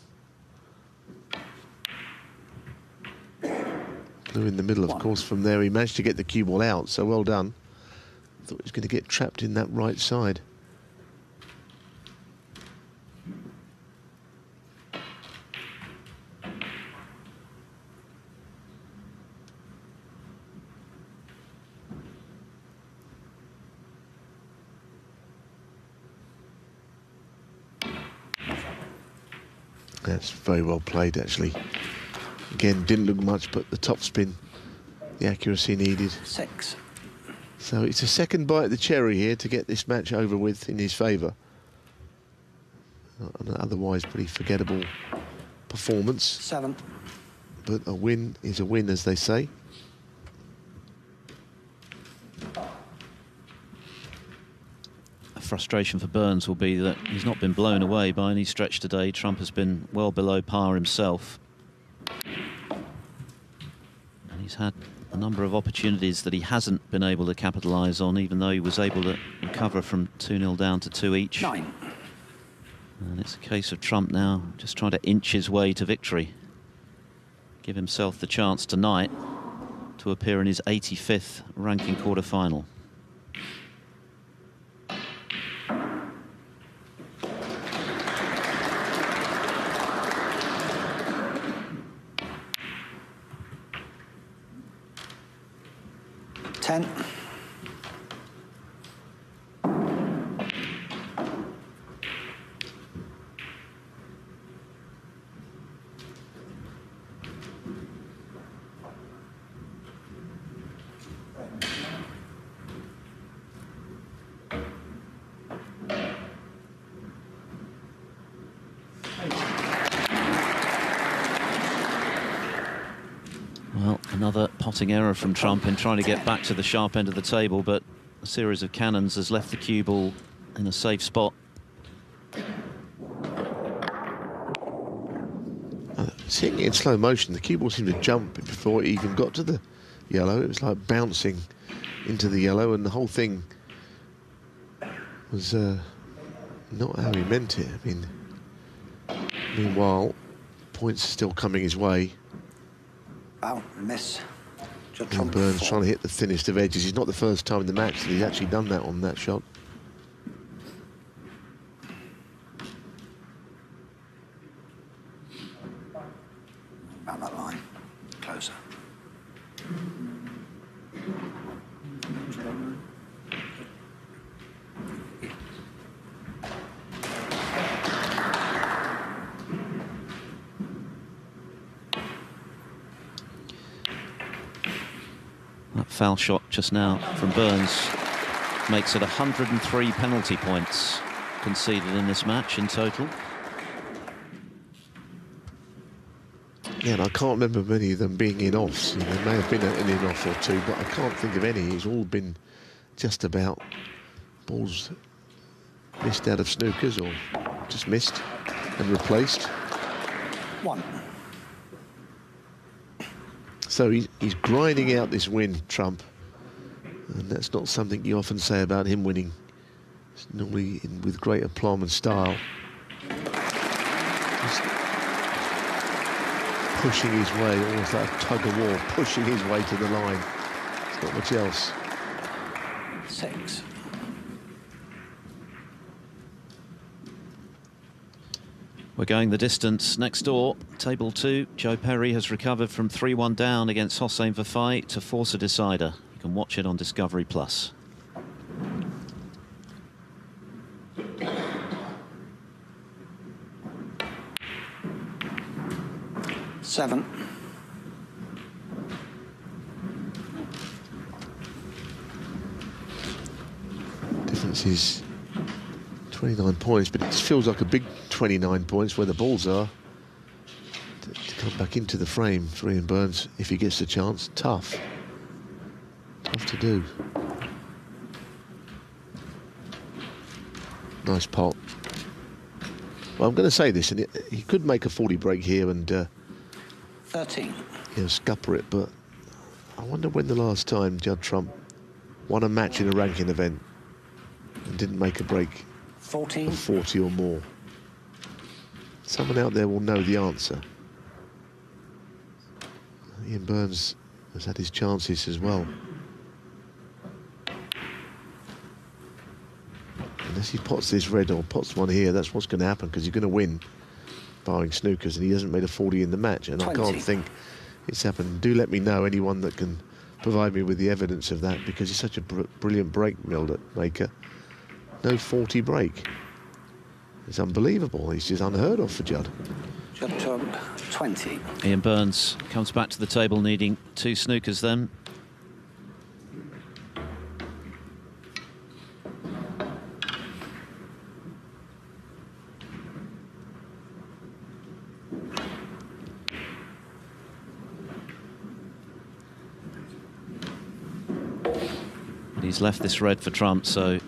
Blue in the middle, of course, from there. He managed to get the cue ball out, so well done. Thought he was going to get trapped in that right side. That's very well played, actually. Again, didn't look much, but the top spin, the accuracy needed. 6. So it's a second bite of the cherry here to get this match over with in his favour. An otherwise pretty forgettable performance. 7. But a win is a win, as they say. Frustration for Burns will be that he's not been blown away by any stretch today. Trump has been well below par himself. And he's had a number of opportunities that he hasn't been able to capitalise on, even though he was able to recover from 2-0 down to 2 each. 9. And it's a case of Trump now just trying to inch his way to victory. Give himself the chance tonight to appear in his 85th ranking quarter-final. Well, another potting error from Trump in trying to get back to the sharp end of the table, but a series of cannons has left the cue ball in a safe spot. Seeing it in slow motion, the cue ball seemed to jump before it even got to the yellow. It was like bouncing into the yellow, and the whole thing was not how he meant it. I mean, meanwhile, points are still coming his way. Wow, miss. And Burns trying to hit the thinnest of edges. He's not the first time in the match that he's actually done that on that shot. About that line. Closer. foul shot just now from Burns makes it 103 penalty points conceded in this match in total. Yeah, and I can't remember many of them being in-offs. You know, there may have been an in-off or two, but I can't think of any. It's all been just about balls missed out of snookers or just missed and replaced. 1. So he's grinding out this win, Trump. And that's not something you often say about him winning. It's normally with great aplomb and style. Just pushing his way, almost like a tug of war, pushing his way to the line. There's not much else. 6. We're going the distance next door. Table 2, Joe Perry has recovered from 3-1 down against Hossein Vafai to force a decider. You can watch it on Discovery Plus. Seven. Difference is 29 points, but it just feels like a big 29 points where the balls are. To come back into the frame for Ian Burns, if he gets the chance, tough. Tough to do. Nice pot. Well, I'm going to say this, and he could make a 40 break here and 13. Scupper it, but I wonder when the last time Judd Trump won a match in a ranking event and didn't make a break 14. of 40 or more. Someone out there will know the answer. Ian Burns has had his chances as well. Unless he pots this red or pots one here, that's what's going to happen, because he's going to win, barring snookers, and he hasn't made a 40 in the match, and 20. I can't think it's happened. Do let me know, anyone that can provide me with the evidence of that, because he's such a brilliant break maker. No 40 break. It's unbelievable. It's just unheard of for Judd. Judd Trump, 20. Ian Burns comes back to the table needing 2 snookers then. He's left this red for Trump, so if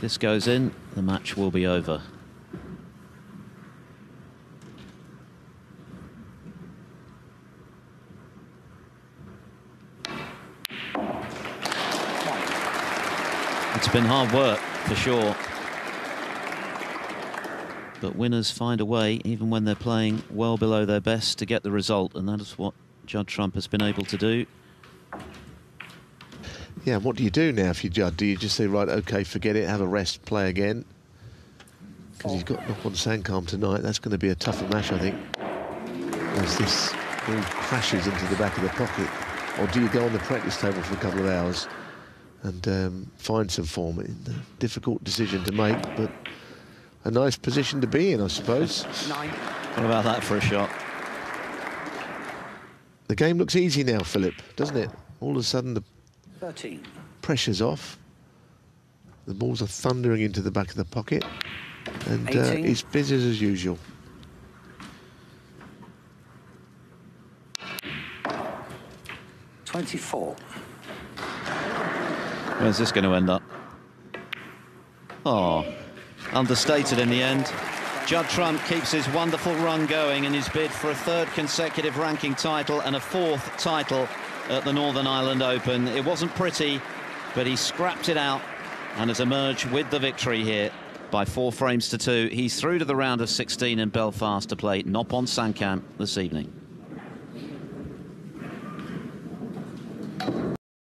this goes in, the match will be over. It's been hard work, for sure. But winners find a way, even when they're playing well below their best, to get the result, and that is what Judd Trump has been able to do. Yeah, what do you do now if you're Judd? Do you just say, right, OK, forget it, have a rest, play again? Because he's got knock on Sandcalm tonight. That's going to be a tougher match, I think, as this all crashes into the back of the pocket. Or do you go on the practice table for a couple of hours and find some form? A difficult decision to make, but a nice position to be in, I suppose. 9. What about that for a shot? The game looks easy now, Philip, doesn't it? All of a sudden, the 13. pressure's off. The balls are thundering into the back of the pocket. And it's business as usual. $24. Where's this going to end up? Oh, understated in the end. Judd Trump keeps his wonderful run going in his bid for a 3rd consecutive ranking title and a 4th title at the Northern Ireland Open. It wasn't pretty, but he scrapped it out and has emerged with the victory here by 4 frames to 2. He's through to the round of 16 in Belfast to play Noppon Sandcamp this evening.